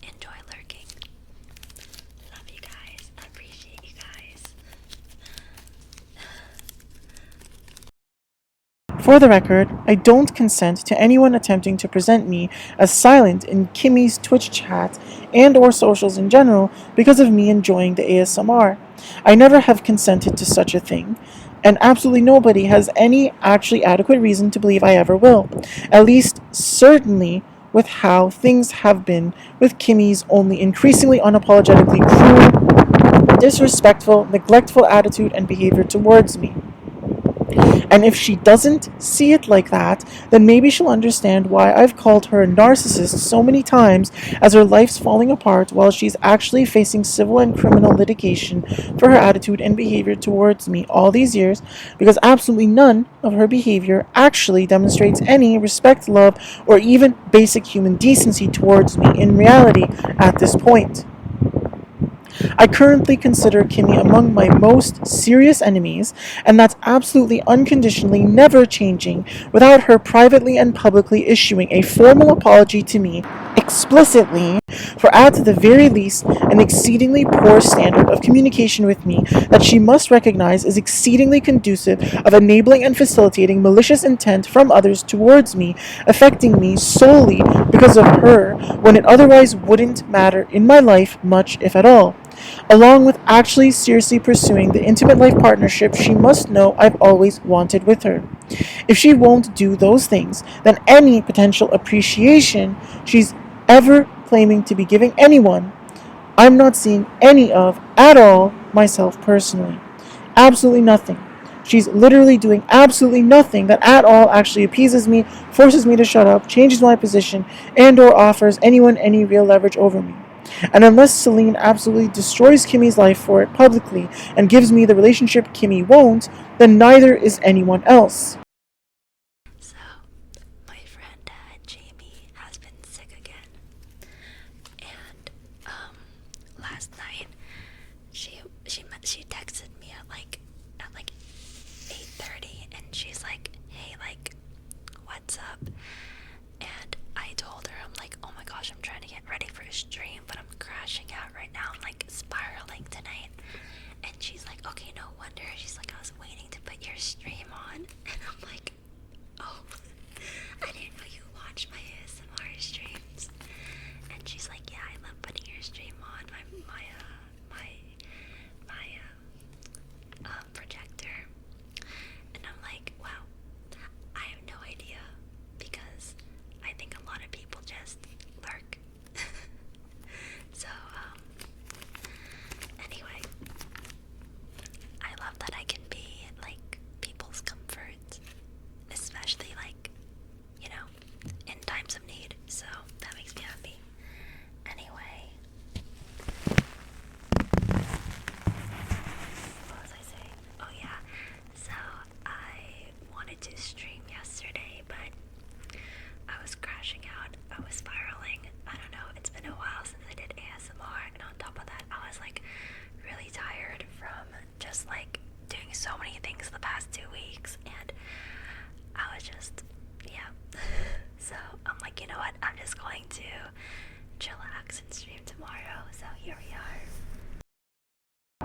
S2: enjoy lurking. Love you guys. Appreciate you guys.
S1: For the record, I don't consent to anyone attempting to present me as silent in Kimmy's Twitch chat and or socials in general because of me enjoying the ASMR. I never have consented to such a thing, and absolutely nobody has any actually adequate reason to believe I ever will. At least, certainly, with how things have been with Kimmy's only increasingly unapologetically cruel, disrespectful, neglectful attitude and behavior towards me. And if she doesn't see it like that, then maybe she'll understand why I've called her a narcissist so many times as her life's falling apart while she's actually facing civil and criminal litigation for her attitude and behavior towards me all these years, because absolutely none of her behavior actually demonstrates any respect, love, or even basic human decency towards me in reality at this point. I currently consider Kimmy among my most serious enemies, and that's absolutely unconditionally never changing without her privately and publicly issuing a formal apology to me explicitly for, at the very least, an exceedingly poor standard of communication with me that she must recognize is exceedingly conducive of enabling and facilitating malicious intent from others towards me, affecting me solely because of her when it otherwise wouldn't matter in my life much, if at all. Along with actually seriously pursuing the intimate life partnership she must know I've always wanted with her. If she won't do those things, then any potential appreciation she's ever claiming to be giving anyone, I'm not seeing any of at all myself personally. Absolutely nothing. She's literally doing absolutely nothing that at all actually appeases me, forces me to shut up, changes my position, and or offers anyone any real leverage over me. And unless Celine absolutely destroys Kimmy's life for it publicly and gives me the relationship Kimmy won't, then neither is anyone else.
S2: So, my friend Jamie has been sick again, and last night she texted me at like 8:30, and she's like, "Hey, like, what's up?" And I told her, I'm like, "Oh my gosh, I'm trying to get ready for a stream, but I'm crashing out right now. I'm like spiraling tonight." And she's like, "Okay, no wonder." She's like, "I was waiting to put your stream on," and I'm like, "Oh, I didn't know you watched my ASMR streams." And she's like, "Yeah, I love putting your stream on my projector." And I'm like, "Wow, I have no idea, because I think a lot of people just lurk." So, anyway, I love that I can be like people's comfort, especially like, in times of need. So that makes me happy. Anyway, what was I saying? Oh yeah, so I wanted to stream yesterday, but I was crashing out. I was spiraling. I don't know. It's been a while since I did ASMR, and on top of that, I was like really tired from just like doing so many things the past 2 weeks, and I was just, yeah. So I'm like, you know what? I'm just going to chillax and stream tomorrow. So here we are.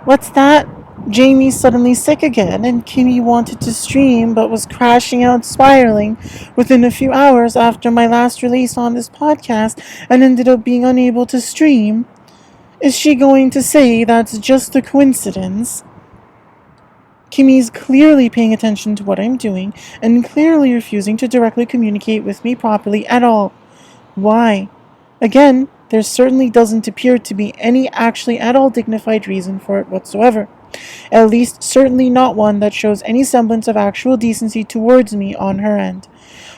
S1: What's that? Jamie's suddenly sick again, and Kimmy wanted to stream but was crashing out spiraling within a few hours after my last release on this podcast and ended up being unable to stream. Is she going to say that's just a coincidence? Kimmy's clearly paying attention to what I'm doing and clearly refusing to directly communicate with me properly at all. Why? Again, there certainly doesn't appear to be any actually at all dignified reason for it whatsoever. At least, certainly not one that shows any semblance of actual decency towards me on her end.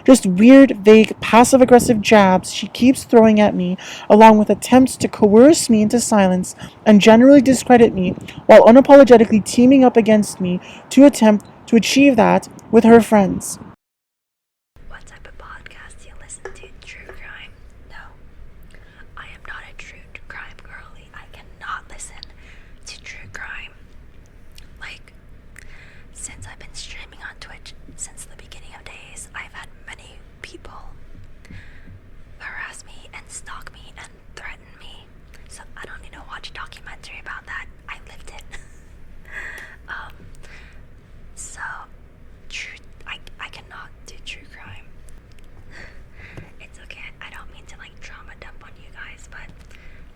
S1: Just weird, vague, passive aggressive jabs she keeps throwing at me, along with attempts to coerce me into silence and generally discredit me, while unapologetically teaming up against me to attempt to achieve that with her friends.
S2: What type of podcast do you listen to? True crime? No. I am not a true crime girly. I cannot listen to true crime. Like, since I've been streaming on Twitch since the beginning of days, I've had many people harass me and stalk me and threaten me. So I don't need to watch a documentary about that. I lived it. So I cannot do true crime. It's okay. I don't mean to like trauma dump on you guys, but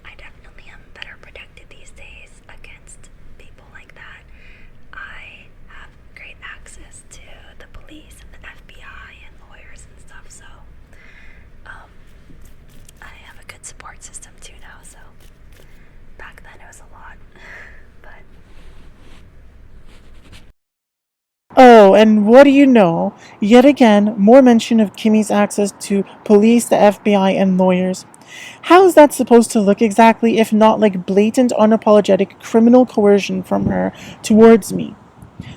S2: I definitely am better protected these days against people like that. I have great access to the police
S1: and what do you know? Yet again, more mention of Kimmy's access to police, the FBI, and lawyers. How is that supposed to look exactly if not like blatant, unapologetic criminal coercion from her towards me?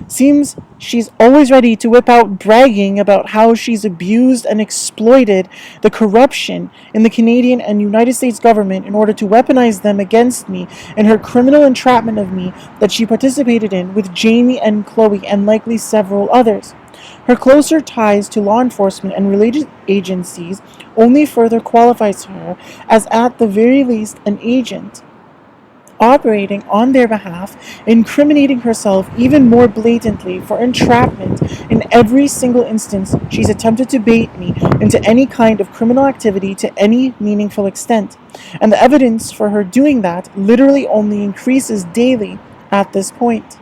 S1: Seems she's always ready to whip out bragging about how she's abused and exploited the corruption in the Canadian and United States government in order to weaponize them against me in her criminal entrapment of me that she participated in with Jamie and Chloe and likely several others. Her closer ties to law enforcement and related agencies only further qualifies her as at the very least an agent operating on their behalf, incriminating herself even more blatantly for entrapment in every single instance she's attempted to bait me into any kind of criminal activity to any meaningful extent. And the evidence for her doing that literally only increases daily at this point.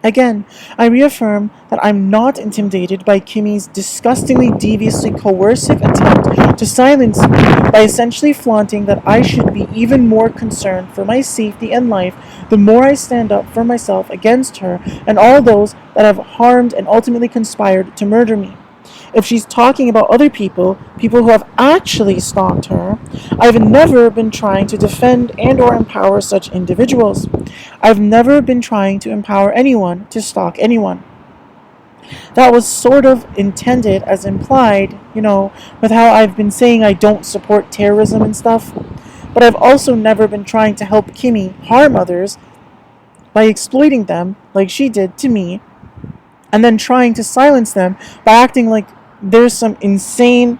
S1: Again, I reaffirm that I'm not intimidated by Kimmy's disgustingly deviously coercive attempt to silence me by essentially flaunting that I should be even more concerned for my safety and life the more I stand up for myself against her and all those that have harmed and ultimately conspired to murder me. If she's talking about other people, people who have actually stalked her, I've never been trying to defend and or empower such individuals. I've never been trying to empower anyone to stalk anyone. That was sort of intended as implied, with how I've been saying I don't support terrorism and stuff. But I've also never been trying to help Kimmy harm others by exploiting them like she did to me, and then trying to silence them by acting like there's some insane,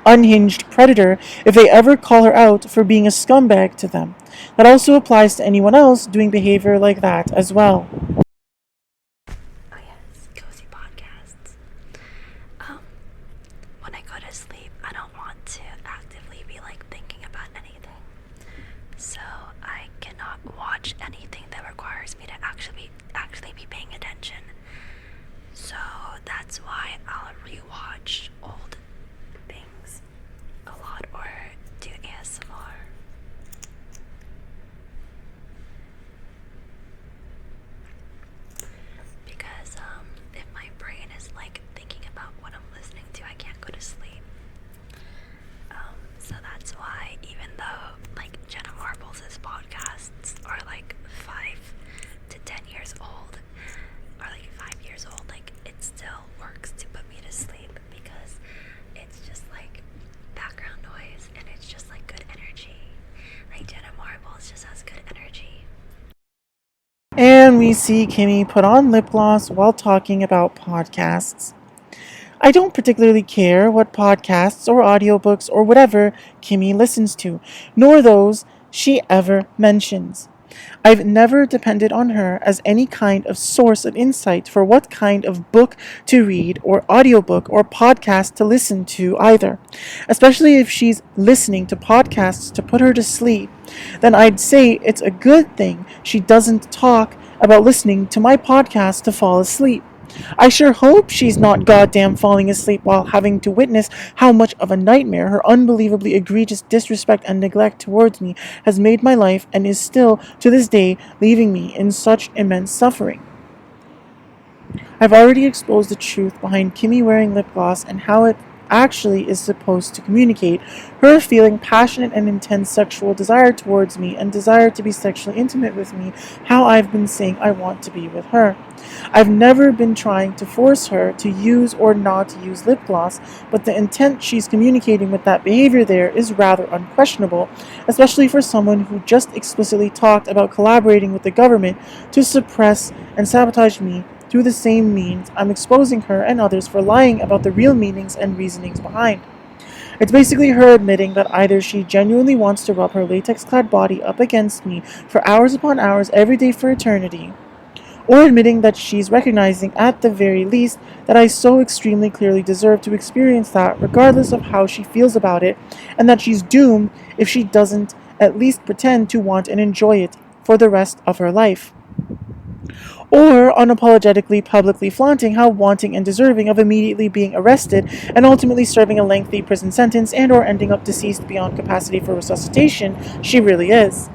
S1: unhinged predator if they ever call her out for being a scumbag to them. That also applies to anyone else doing behavior like that as well.
S2: Oh yes, cozy podcasts. When I go to sleep, I don't want to actively be like thinking about anything. So I cannot watch anything that requires me to actually be paying attention. So that's why I'll rewatch old things a lot or do ASMR. Because if my brain is like thinking about what I'm listening to, I can't go to sleep. So that's why even though like Jenna Marbles' podcasts are like 5 to 10 years old, or like 5 years old, like it still works to put me to sleep because it's just like background noise and it's just like good energy. Like Jenna Marbles just has good energy.
S1: And we see Kimmy put on lip gloss while talking about podcasts. I don't particularly care what podcasts or audiobooks or whatever Kimmy listens to, nor those she ever mentions. I've never depended on her as any kind of source of insight for what kind of book to read or audiobook or podcast to listen to either. Especially if she's listening to podcasts to put her to sleep, then I'd say it's a good thing she doesn't talk about listening to my podcast to fall asleep. I sure hope she's not goddamn falling asleep while having to witness how much of a nightmare her unbelievably egregious disrespect and neglect towards me has made my life and is still, to this day, leaving me in such immense suffering. I've already exposed the truth behind Kimmy wearing lip gloss and how it actually is supposed to communicate her feeling passionate and intense sexual desire towards me and desire to be sexually intimate with me, how I've been saying I want to be with her. I've never been trying to force her to use or not to use lip gloss, but the intent she's communicating with that behavior there is rather unquestionable, especially for someone who just explicitly talked about collaborating with the government to suppress and sabotage me through the same means I'm exposing her and others for lying about the real meanings and reasonings behind. It's basically her admitting that either she genuinely wants to rub her latex-clad body up against me for hours upon hours every day for eternity, or admitting that she's recognizing at the very least that I so extremely clearly deserve to experience that regardless of how she feels about it, and that she's doomed if she doesn't at least pretend to want and enjoy it for the rest of her life. Or unapologetically publicly flaunting how wanting and deserving of immediately being arrested and ultimately serving a lengthy prison sentence and or ending up deceased beyond capacity for resuscitation she really is.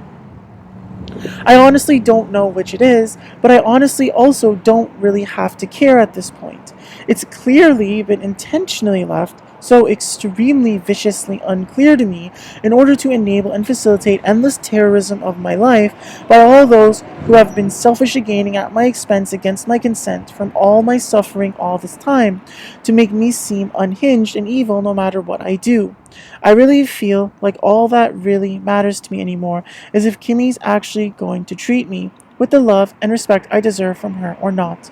S1: I honestly don't know which it is, but I honestly also don't really have to care at this point. It's clearly been intentionally left so extremely viciously unclear to me in order to enable and facilitate endless terrorism of my life by all those who have been selfishly gaining at my expense against my consent from all my suffering all this time, to make me seem unhinged and evil no matter what I do. I really feel like all that really matters to me anymore is if Kimmy's actually going to treat me with the love and respect I deserve from her or not.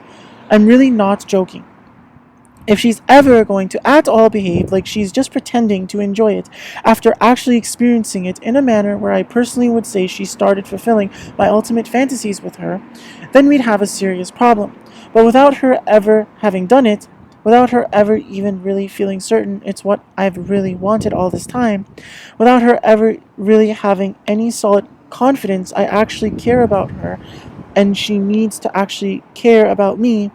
S1: I'm really not joking. If she's ever going to at all behave like she's just pretending to enjoy it after actually experiencing it in a manner where I personally would say she started fulfilling my ultimate fantasies with her, then we'd have a serious problem. But without her ever having done it, without her ever even really feeling certain it's what I've really wanted all this time, without her ever really having any solid confidence I actually care about her and she needs to actually care about me,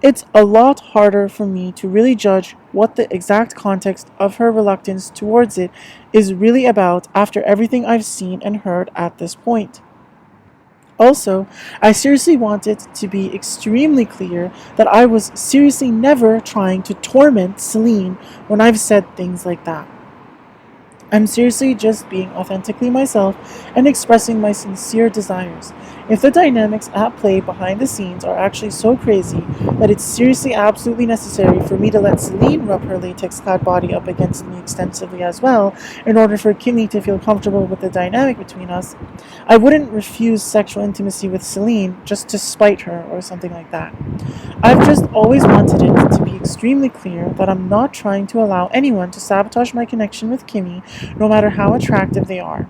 S1: it's a lot harder for me to really judge what the exact context of her reluctance towards it is really about after everything I've seen and heard at this point. Also, I seriously want it to be extremely clear that I was seriously never trying to torment Celine when I've said things like that. I'm seriously just being authentically myself and expressing my sincere desires. If the dynamics at play behind the scenes are actually so crazy that it's seriously absolutely necessary for me to let Celine rub her latex clad body up against me extensively as well, in order for Kimmy to feel comfortable with the dynamic between us, I wouldn't refuse sexual intimacy with Celine just to spite her or something like that. I've just always wanted it to be extremely clear that I'm not trying to allow anyone to sabotage my connection with Kimmy, no matter how attractive they are.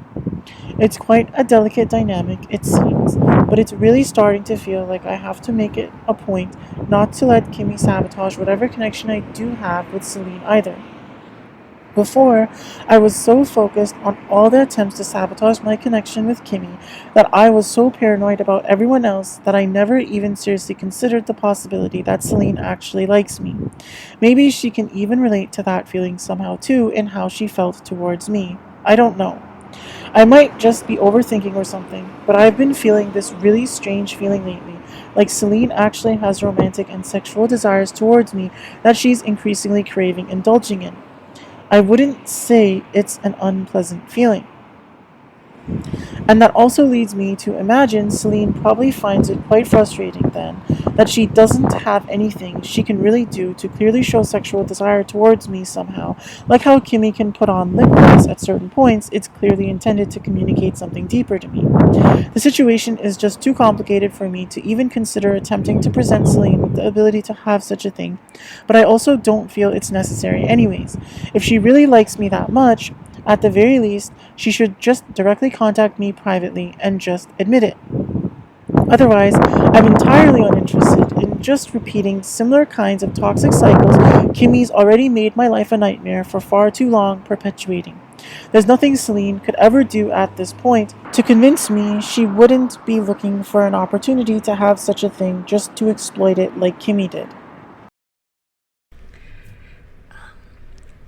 S1: It's quite a delicate dynamic, it seems, but it's really starting to feel like I have to make it a point not to let Kimmy sabotage whatever connection I do have with Celine either. Before, I was so focused on all the attempts to sabotage my connection with Kimmy that I was so paranoid about everyone else that I never even seriously considered the possibility that Celine actually likes me. Maybe she can even relate to that feeling somehow too in how she felt towards me. I don't know. I might just be overthinking or something, but I've been feeling this really strange feeling lately, like Celine actually has romantic and sexual desires towards me that she's increasingly craving indulging in. I wouldn't say it's an unpleasant feeling. And that also leads me to imagine Celine probably finds it quite frustrating then that she doesn't have anything she can really do to clearly show sexual desire towards me somehow, like how Kimmy can put on lip gloss at certain points. It's clearly intended to communicate something deeper to me. The situation is just too complicated for me to even consider attempting to present Celine with the ability to have such a thing, but I also don't feel it's necessary anyways. If she really likes me that much, at the very least, she should just directly contact me privately and just admit it. Otherwise, I'm entirely uninterested in just repeating similar kinds of toxic cycles Kimmy's already made my life a nightmare for far too long perpetuating. There's nothing Celine could ever do at this point to convince me she wouldn't be looking for an opportunity to have such a thing just to exploit it like Kimmy did.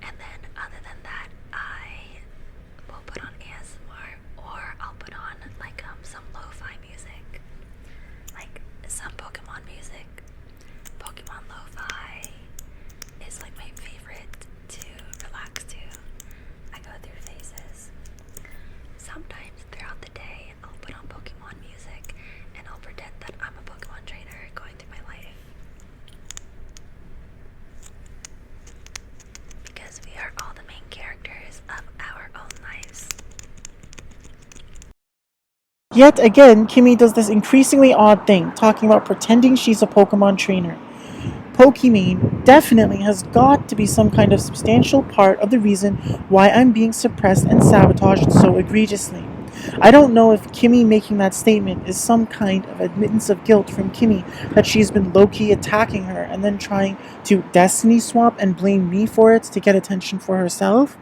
S2: And then, other than that, I will put on ASMR, or I'll put on like some lo-fi music, like some Pokemon music. Pokemon lo-fi is like my favorite to relax to. I go through phases. Sometimes throughout the day, I'll put on Pokemon music and I'll pretend that I'm a Pokemon trainer going through my life. Because we are all the main characters of our own lives.
S1: Yet again, Kimmy does this increasingly odd thing, talking about pretending she's a Pokemon trainer. Pokemon definitely has got to be some kind of substantial part of the reason why I'm being suppressed and sabotaged so egregiously. I don't know if Kimmy making that statement is some kind of admittance of guilt from Kimmy that she's been low-key attacking her and then trying to destiny swap and blame me for it to get attention for herself,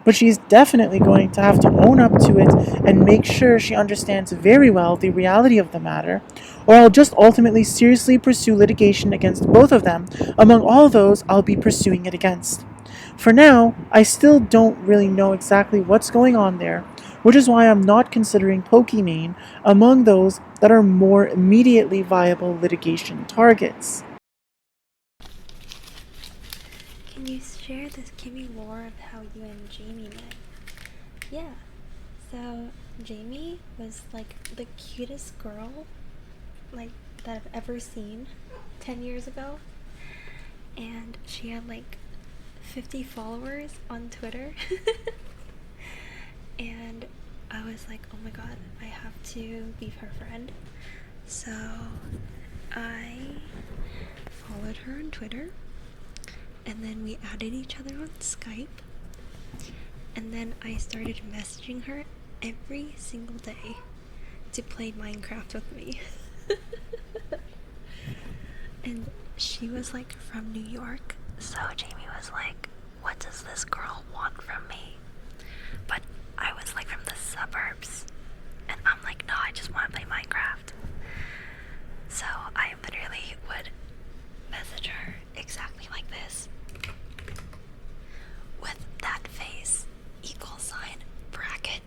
S1: but she's definitely going to have to own up to it and make sure she understands very well the reality of the matter, or I'll just ultimately seriously pursue litigation against both of them among all those I'll be pursuing it against. For now, I still don't really know exactly what's going on there, which is why I'm not considering Pokimane among those that are more immediately viable litigation targets.
S2: Can you share this Kimmy lore of how you and Jamie met? Yeah, so Jamie was like the cutest girl like that I've ever seen 10 years ago, and she had like 50 followers on Twitter. And I was like, oh my god, I have to be her friend. So I followed her on Twitter, and then we added each other on Skype, and then I started messaging her every single day to play Minecraft with me. And she was like from New York, so Jamie was like, what does this girl want from me? But I was like from the suburbs, and I'm like, no, I just want to play Minecraft. So I literally would message her exactly like this, with that face, equal sign, bracket,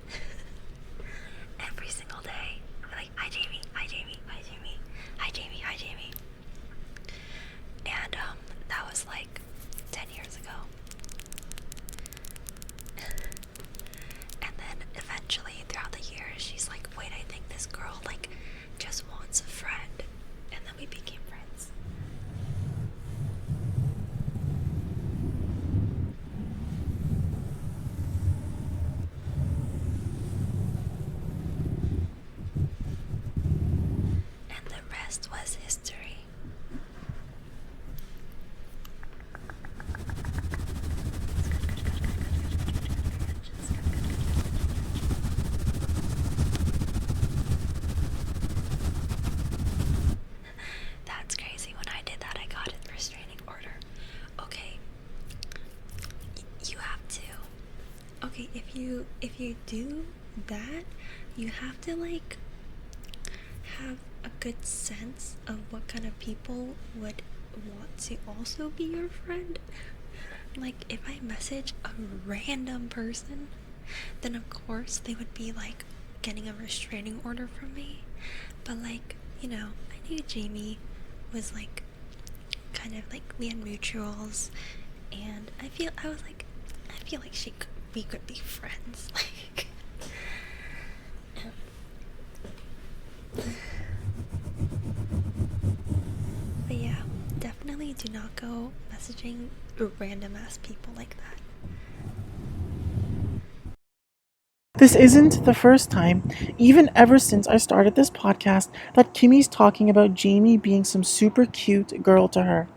S2: every single day. I'd be like, hi Jamie, hi Jamie, hi Jamie, hi Jamie, hi Jamie. And that was like 10 years ago. And then eventually throughout the years, she's like, wait, I think this girl like just wants a friend. And then we became friends. And the rest was history. That's crazy. When I did that, I got a restraining order. Okay, you have to. Okay, if you do that, you have to like have a good sense of what kind of people would want to also be your friend. Like, if I message a random person, then of course they would be like getting a restraining order from me. But like, you know, I knew Jamie was like kind of like we had mutuals, and I feel like we could be friends. Like, but yeah, definitely do not go messaging random ass people like that.
S1: This isn't the first time, even ever since I started this podcast, that Kimmy's talking about Jamie being some super cute girl to her.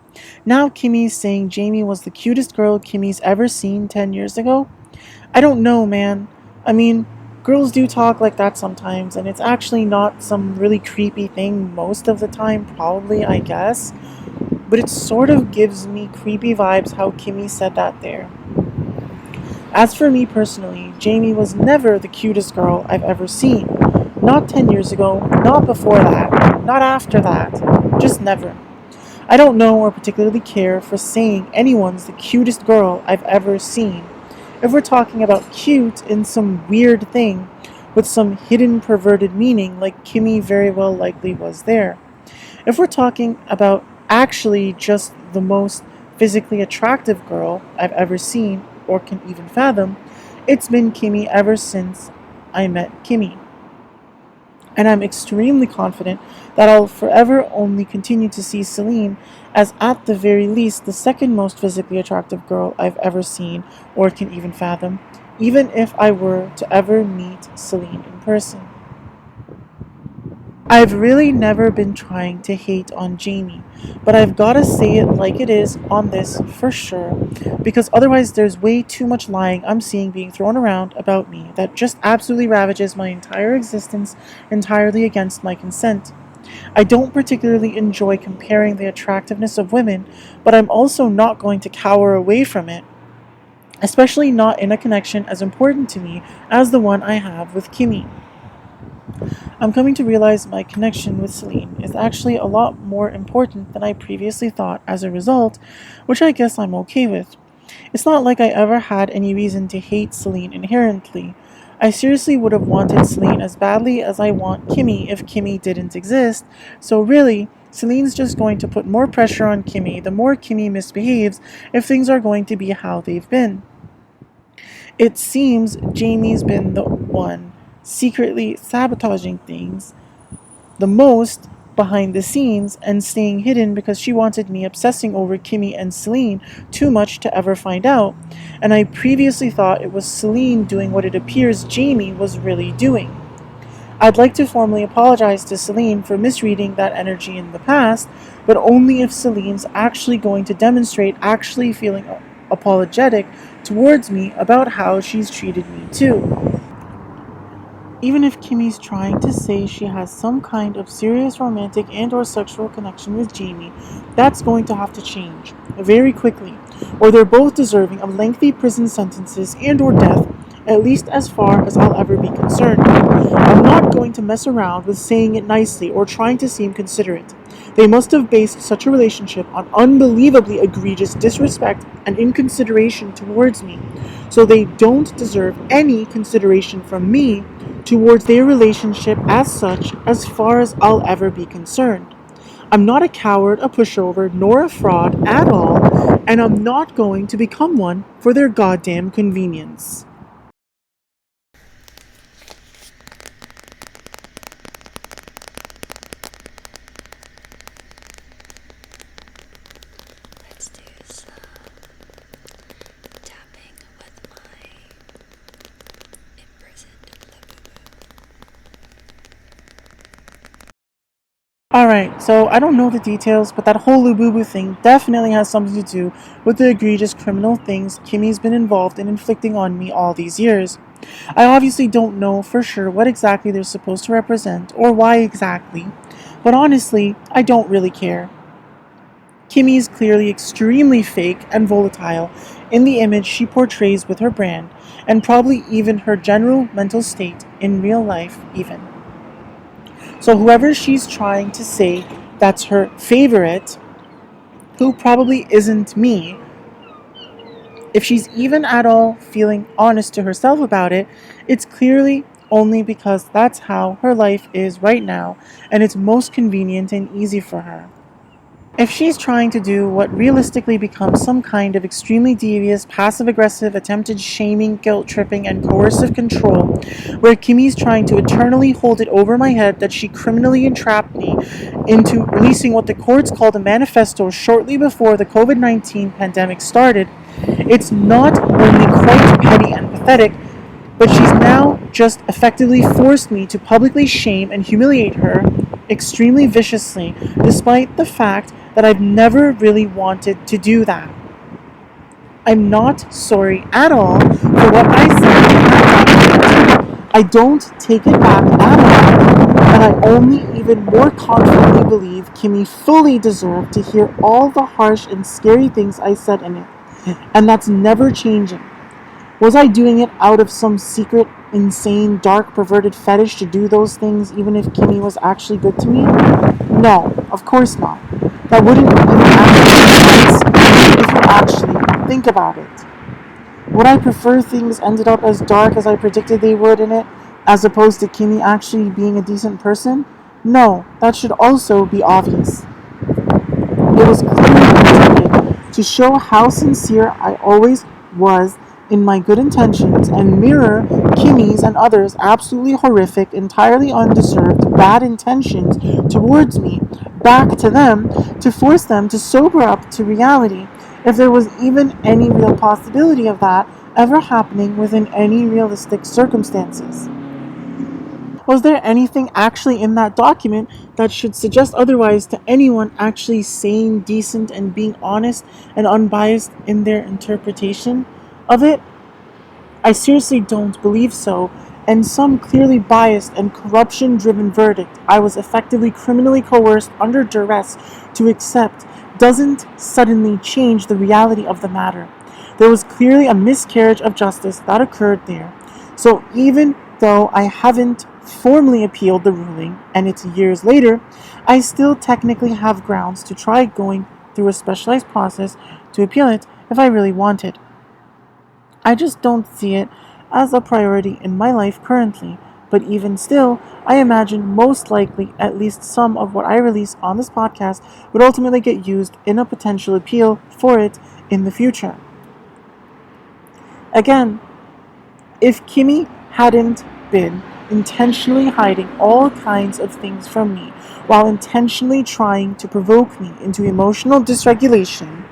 S1: Now Kimmy's saying Jamie was the cutest girl Kimmy's ever seen 10 years ago? I don't know, man. I mean, girls do talk like that sometimes, and it's actually not some really creepy thing most of the time, probably, I guess. But it sort of gives me creepy vibes how Kimmy said that there. As for me personally, Jamie was never the cutest girl I've ever seen. Not 10 years ago, not before that, not after that. Just never. I don't know or particularly care for saying anyone's the cutest girl I've ever seen. If we're talking about cute in some weird thing with some hidden perverted meaning like Kimmy very well likely was there. If we're talking about actually just the most physically attractive girl I've ever seen or can even fathom, it's been Kimmy ever since I met Kimmy. And I'm extremely confident that I'll forever only continue to see Celine as at the very least the second most physically attractive girl I've ever seen or can even fathom, even if I were to ever meet Celine in person. I've really never been trying to hate on Jamie, but I've gotta say it like it is on this for sure, because otherwise there's way too much lying I'm seeing being thrown around about me that just absolutely ravages my entire existence entirely against my consent. I don't particularly enjoy comparing the attractiveness of women, but I'm also not going to cower away from it, especially not in a connection as important to me as the one I have with Kimmy. I'm coming to realize my connection with Celine is actually a lot more important than I previously thought as a result, which I guess I'm okay with. It's not like I ever had any reason to hate Celine inherently. I seriously would have wanted Celine as badly as I want Kimmy if Kimmy didn't exist, so really, Celine's just going to put more pressure on Kimmy the more Kimmy misbehaves if things are going to be how they've been. It seems Jamie's been the one secretly sabotaging things the most behind the scenes and staying hidden because she wanted me obsessing over Kimmy and Celine too much to ever find out, and I previously thought it was Celine doing what it appears Jamie was really doing. I'd like to formally apologize to Celine for misreading that energy in the past, but only if Celine's actually going to demonstrate actually feeling apologetic towards me about how she's treated me too. Even if Kimmy's trying to say she has some kind of serious romantic and or sexual connection with Jamie, that's going to have to change very quickly, or they're both deserving of lengthy prison sentences and or death, at least as far as I'll ever be concerned. I'm not going to mess around with saying it nicely or trying to seem considerate. They must have based such a relationship on unbelievably egregious disrespect and inconsideration towards me, so they don't deserve any consideration from me towards their relationship as such, as far as I'll ever be concerned. I'm not a coward, a pushover, nor a fraud at all, and I'm not going to become one for their goddamn convenience.
S2: Let's do some tapping with my imprisoned Labubu.
S1: Alright, so I don't know the details, but that whole Lububu thing definitely has something to do with the egregious criminal things Kimmy's been involved in inflicting on me all these years. I obviously don't know for sure what exactly they're supposed to represent or why exactly, but honestly, I don't really care. Kimmy is clearly extremely fake and volatile in the image she portrays with her brand, and probably even her general mental state in real life, even. So, whoever she's trying to say that's her favorite, who probably isn't me, if she's even at all feeling honest to herself about it, it's clearly only because that's how her life is right now, and it's most convenient and easy for her. If she's trying to do what realistically becomes some kind of extremely devious, passive aggressive, attempted shaming, guilt tripping, and coercive control, where Kimmy's trying to eternally hold it over my head that she criminally entrapped me into releasing what the courts called a manifesto shortly before the COVID-19 pandemic started, it's not only quite petty and pathetic, but she's now just effectively forced me to publicly shame and humiliate her extremely viciously, despite the fact that I've never really wanted to do that. I'm not sorry at all for what I said in that document. I don't take it back at all, and I only even more confidently believe Kimmy fully deserved to hear all the harsh and scary things I said in it, and that's never changing. Was I doing it out of some secret, insane, dark, perverted fetish to do those things even if Kimmy was actually good to me? No, of course not. That wouldn't even actually make sense if you actually think about it. Would I prefer things ended up as dark as I predicted they would in it, as opposed to Kimmy actually being a decent person? No, that should also be obvious. It was clearly intended to show how sincere I always was in my good intentions and mirror Kimmy's and others' absolutely horrific, entirely undeserved bad intentions towards me back to them to force them to sober up to reality, if there was even any real possibility of that ever happening within any realistic circumstances. Was there anything actually in that document that should suggest otherwise to anyone actually sane, decent, and being honest and unbiased in their interpretation of it? I seriously don't believe so, and some clearly biased and corruption driven verdict I was effectively criminally coerced under duress to accept doesn't suddenly change the reality of the matter. There was clearly a miscarriage of justice that occurred there. So even though I haven't formally appealed the ruling, and it's years later, I still technically have grounds to try going through a specialized process to appeal it if I really wanted. I just don't see it as a priority in my life currently, but even still, I imagine most likely at least some of what I release on this podcast would ultimately get used in a potential appeal for it in the future. Again, if Kimmy hadn't been intentionally hiding all kinds of things from me while intentionally trying to provoke me into emotional dysregulation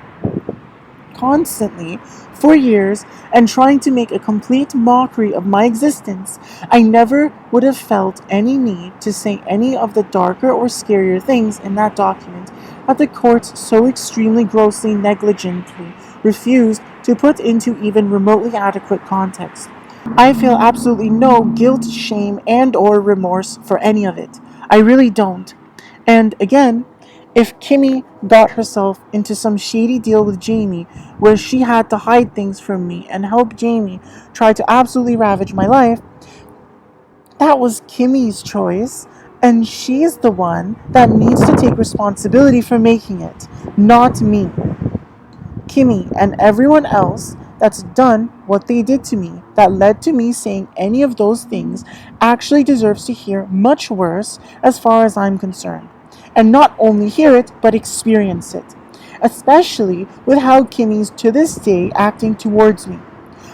S1: constantly for years and trying to make a complete mockery of my existence, I never would have felt any need to say any of the darker or scarier things in that document that the courts so extremely grossly negligently refused to put into even remotely adequate context. I feel absolutely no guilt, shame, and or remorse for any of it. I really don't. And again, if Kimmy got herself into some shady deal with Jamie where she had to hide things from me and help Jamie try to absolutely ravage my life, that was Kimmy's choice, and she's the one that needs to take responsibility for making it, not me. Kimmy and everyone else that's done what they did to me, that led to me saying any of those things, actually deserves to hear much worse as far as I'm concerned. And not only hear it, but experience it. Especially with how Kimmy's to this day acting towards me.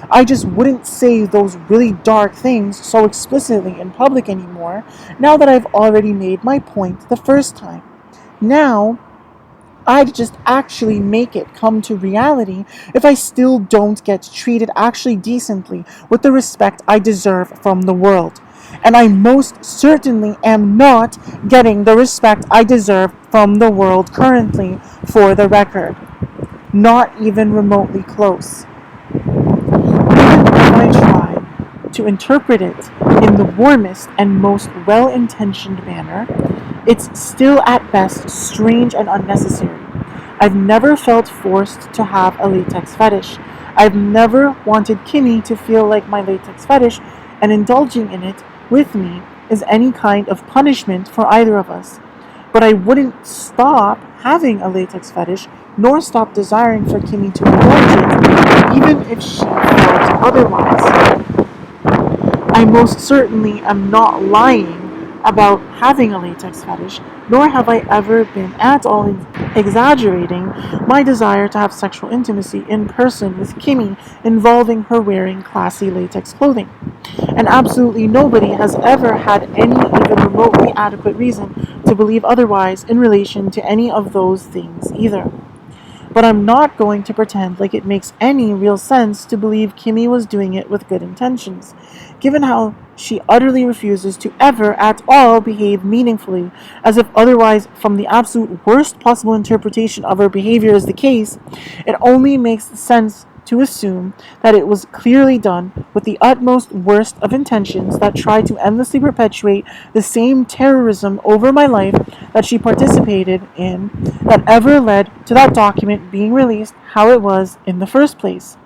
S1: I just wouldn't say those really dark things so explicitly in public anymore now that I've already made my point the first time. Now, I'd just actually make it come to reality if I still don't get treated actually decently with the respect I deserve from the world. And I most certainly am not getting the respect I deserve from the world currently, for the record. Not even remotely close. Even if I try to interpret it in the warmest and most well-intentioned manner, it's still at best strange and unnecessary. I've never felt forced to have a latex fetish. I've never wanted Kimmy to feel like my latex fetish, and indulging in it with me is any kind of punishment for either of us. But I wouldn't stop having a latex fetish, nor stop desiring for Kimmy to indulge it, even if she felt otherwise. I most certainly am not lying about having a latex fetish, nor have I ever been at all exaggerating my desire to have sexual intimacy in person with Kimmy involving her wearing classy latex clothing. And absolutely nobody has ever had any even remotely adequate reason to believe otherwise in relation to any of those things either. But I'm not going to pretend like it makes any real sense to believe Kimmy was doing it with good intentions, given how she utterly refuses to ever at all behave meaningfully, as if otherwise, from the absolute worst possible interpretation of her behavior is the case. It only makes sense to assume that it was clearly done with the utmost worst of intentions that try to endlessly perpetuate the same terrorism over my life that she participated in that ever led to that document being released how it was in the first place.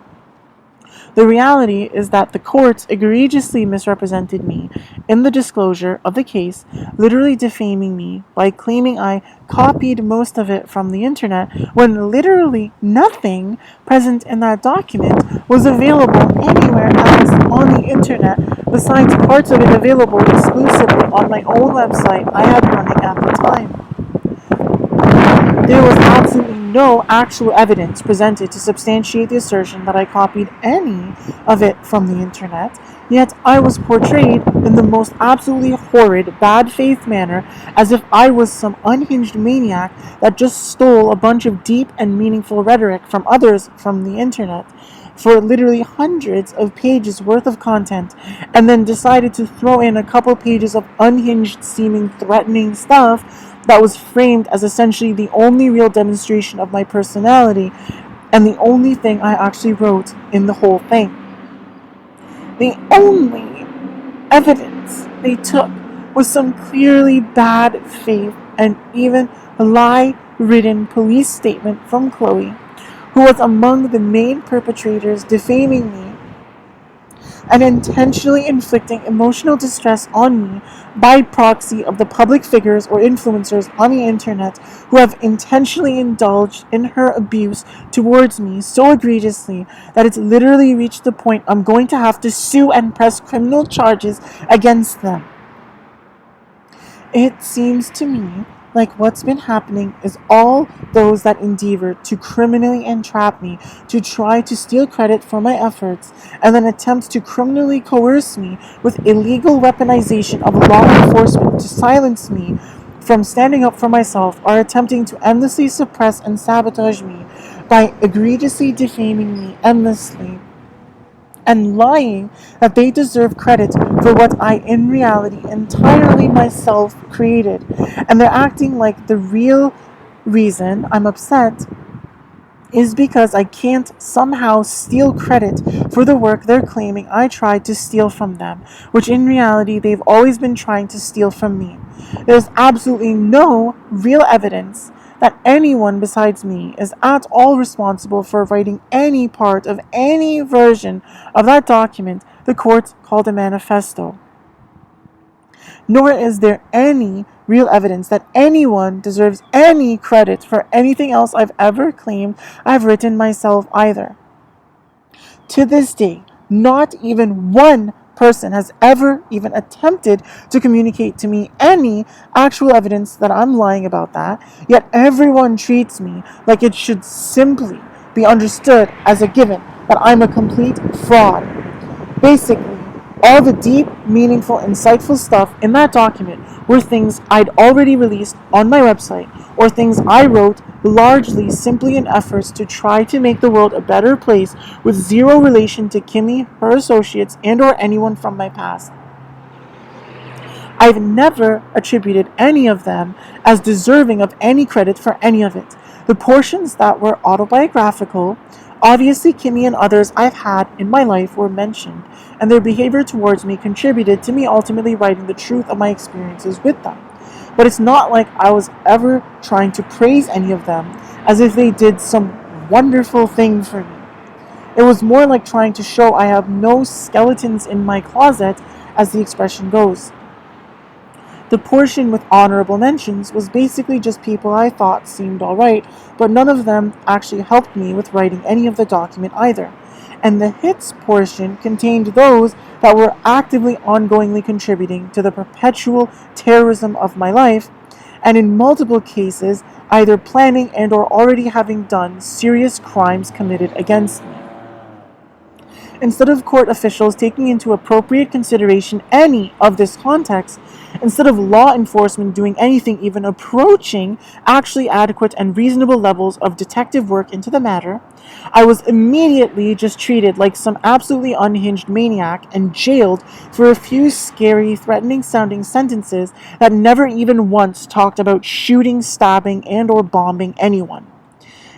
S1: The reality is that the courts egregiously misrepresented me in the disclosure of the case, literally defaming me by claiming I copied most of it from the internet when literally nothing present in that document was available anywhere else on the internet besides parts of it available exclusively on my own website I had running at the time. There was absolutely no actual evidence presented to substantiate the assertion that I copied any of it from the internet, yet I was portrayed in the most absolutely horrid, bad faith manner as if I was some unhinged maniac that just stole a bunch of deep and meaningful rhetoric from others from the internet for literally hundreds of pages worth of content, and then decided to throw in a couple pages of unhinged seeming threatening stuff that was framed as essentially the only real demonstration of my personality and the only thing I actually wrote in the whole thing. The only evidence they took was some clearly bad faith and even lie-ridden police statement from Chloe, who was among the main perpetrators defaming me and intentionally inflicting emotional distress on me by proxy of the public figures or influencers on the internet who have intentionally indulged in her abuse towards me so egregiously that it's literally reached the point I'm going to have to sue and press criminal charges against them. It seems to me like what's been happening is all those that endeavor to criminally entrap me, to try to steal credit for my efforts, and then attempt to criminally coerce me with illegal weaponization of law enforcement to silence me from standing up for myself, are attempting to endlessly suppress and sabotage me by egregiously defaming me endlessly and lying that they deserve credit for what I in reality entirely myself created. And they're acting like the real reason I'm upset is because I can't somehow steal credit for the work they're claiming I tried to steal from them, which in reality they've always been trying to steal from me. There's absolutely no real evidence that anyone besides me is at all responsible for writing any part of any version of that document the court called a manifesto. Nor is there any real evidence that anyone deserves any credit for anything else I've ever claimed I've written myself either. To this day, not even one person has ever even attempted to communicate to me any actual evidence that I'm lying about that, yet everyone treats me like it should simply be understood as a given that I'm a complete fraud. Basically, all the deep, meaningful, insightful stuff in that document were things I'd already released on my website, or things I wrote largely simply in efforts to try to make the world a better place with zero relation to Kimmy, her associates, and or anyone from my past. I've never attributed any of them as deserving of any credit for any of it. The portions that were autobiographical, obviously Kimmy and others I've had in my life were mentioned, and their behavior towards me contributed to me ultimately writing the truth of my experiences with them. But it's not like I was ever trying to praise any of them as if they did some wonderful thing for me. It was more like trying to show I have no skeletons in my closet, as the expression goes. The portion with honorable mentions was basically just people I thought seemed alright, but none of them actually helped me with writing any of the document either. And the hits portion contained those that were actively ongoingly contributing to the perpetual terrorism of my life, and in multiple cases either planning and or already having done serious crimes committed against me. Instead of court officials taking into appropriate consideration any of this context, instead of law enforcement doing anything even approaching actually adequate and reasonable levels of detective work into the matter, I was immediately just treated like some absolutely unhinged maniac and jailed for a few scary, threatening-sounding sentences that never even once talked about shooting, stabbing, and or bombing anyone.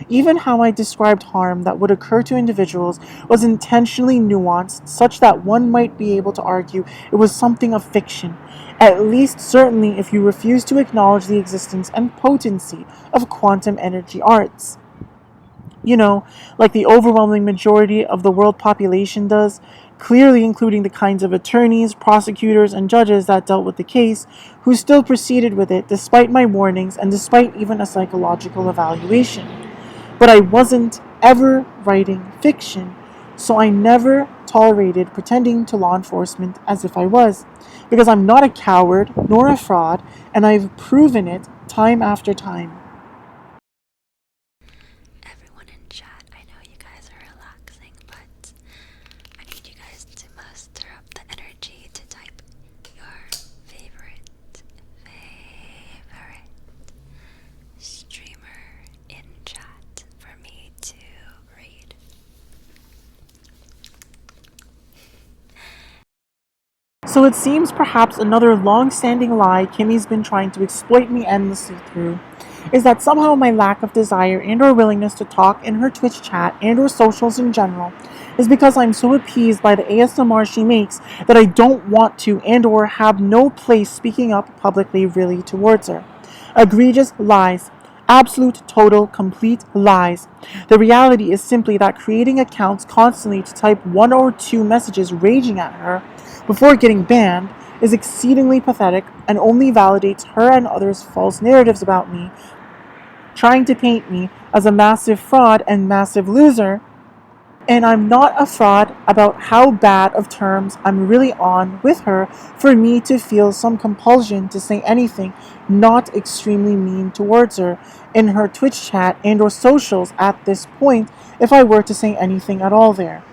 S1: Even how I described harm that would occur to individuals was intentionally nuanced, such that one might be able to argue it was something of fiction, at least certainly if you refuse to acknowledge the existence and potency of quantum energy arts. You know, like the overwhelming majority of the world population does, clearly including the kinds of attorneys, prosecutors, and judges that dealt with the case, who still proceeded with it despite my warnings and despite even a psychological evaluation. But I wasn't ever writing fiction, so I never tolerated pretending to law enforcement as if I was, because I'm not a coward nor a fraud, and I've proven it time after time.
S2: Everyone in chat, I know you guys are relaxing, but I need you guys to muster up the energy to type your favorite streamer in chat for me to read.
S1: So it seems perhaps another long-standing lie Kimmy's been trying to exploit me endlessly through is that somehow my lack of desire and or willingness to talk in her Twitch chat and or socials in general is because I'm so appeased by the ASMR she makes that I don't want to and or have no place speaking up publicly really towards her. Egregious lies.
S3: Absolute, total, complete lies. The reality is simply that creating accounts constantly to type one or two messages raging at her before getting banned is exceedingly pathetic and only validates her and others' false narratives about me, trying to paint me as a massive fraud and massive loser. And I'm not a fraud about how bad of terms I'm really on with her for me to feel some compulsion to say anything not extremely mean towards her in her Twitch chat and or socials at this point if I were to say anything at all there.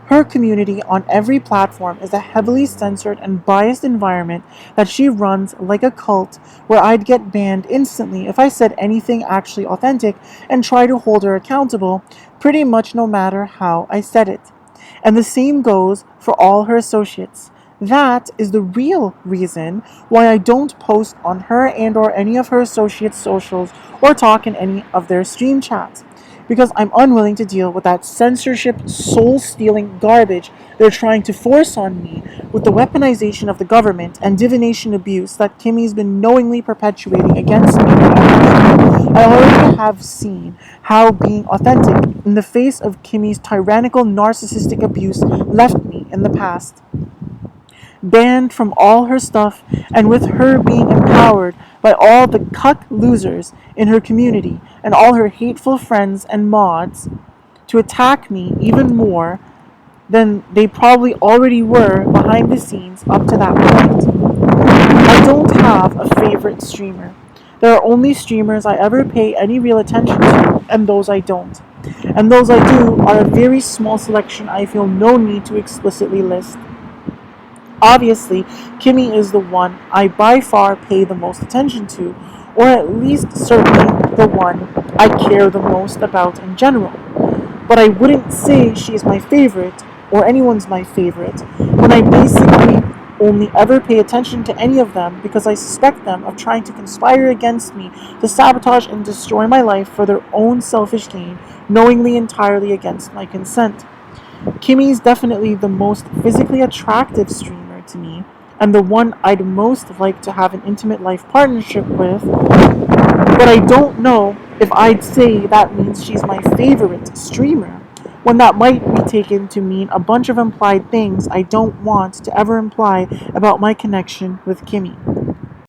S3: Her community on every platform is a heavily censored and biased environment that she runs like a cult where I'd get banned instantly if I said anything actually authentic and try to hold her accountable pretty much no matter how I said it. And the same goes for all her associates. That is the real reason why I don't post on her and or any of her associates' socials or talk in any of their stream chats because I'm unwilling to deal with that censorship, soul stealing garbage they're trying to force on me with the weaponization of the government and divination abuse that Kimmy's been knowingly perpetuating against me. I already have seen how being authentic in the face of Kimmy's tyrannical narcissistic abuse left me in the past. Banned from all her stuff, and with her being empowered by all the cuck losers in her community and all her hateful friends and mods to attack me even more than they probably already were behind the scenes up to that point. I don't have a favorite streamer. There are only streamers I ever pay any real attention to, and those I don't. And those I do are a very small selection I feel no need to explicitly list. Obviously, Kimmy is the one I by far pay the most attention to, or at least certainly the one I care the most about in general. But I wouldn't say she's my favorite, or anyone's my favorite, when I basically only ever pay attention to any of them because I suspect them of trying to conspire against me to sabotage and destroy my life for their own selfish gain, knowingly entirely against my consent. Kimmy's definitely the most physically attractive streamer to me, and the one I'd most like to have an intimate life partnership with, but I don't know if I'd say that means she's my favorite streamer, when that might be taken to mean a bunch of implied things I don't want to ever imply about my connection with Kimmy.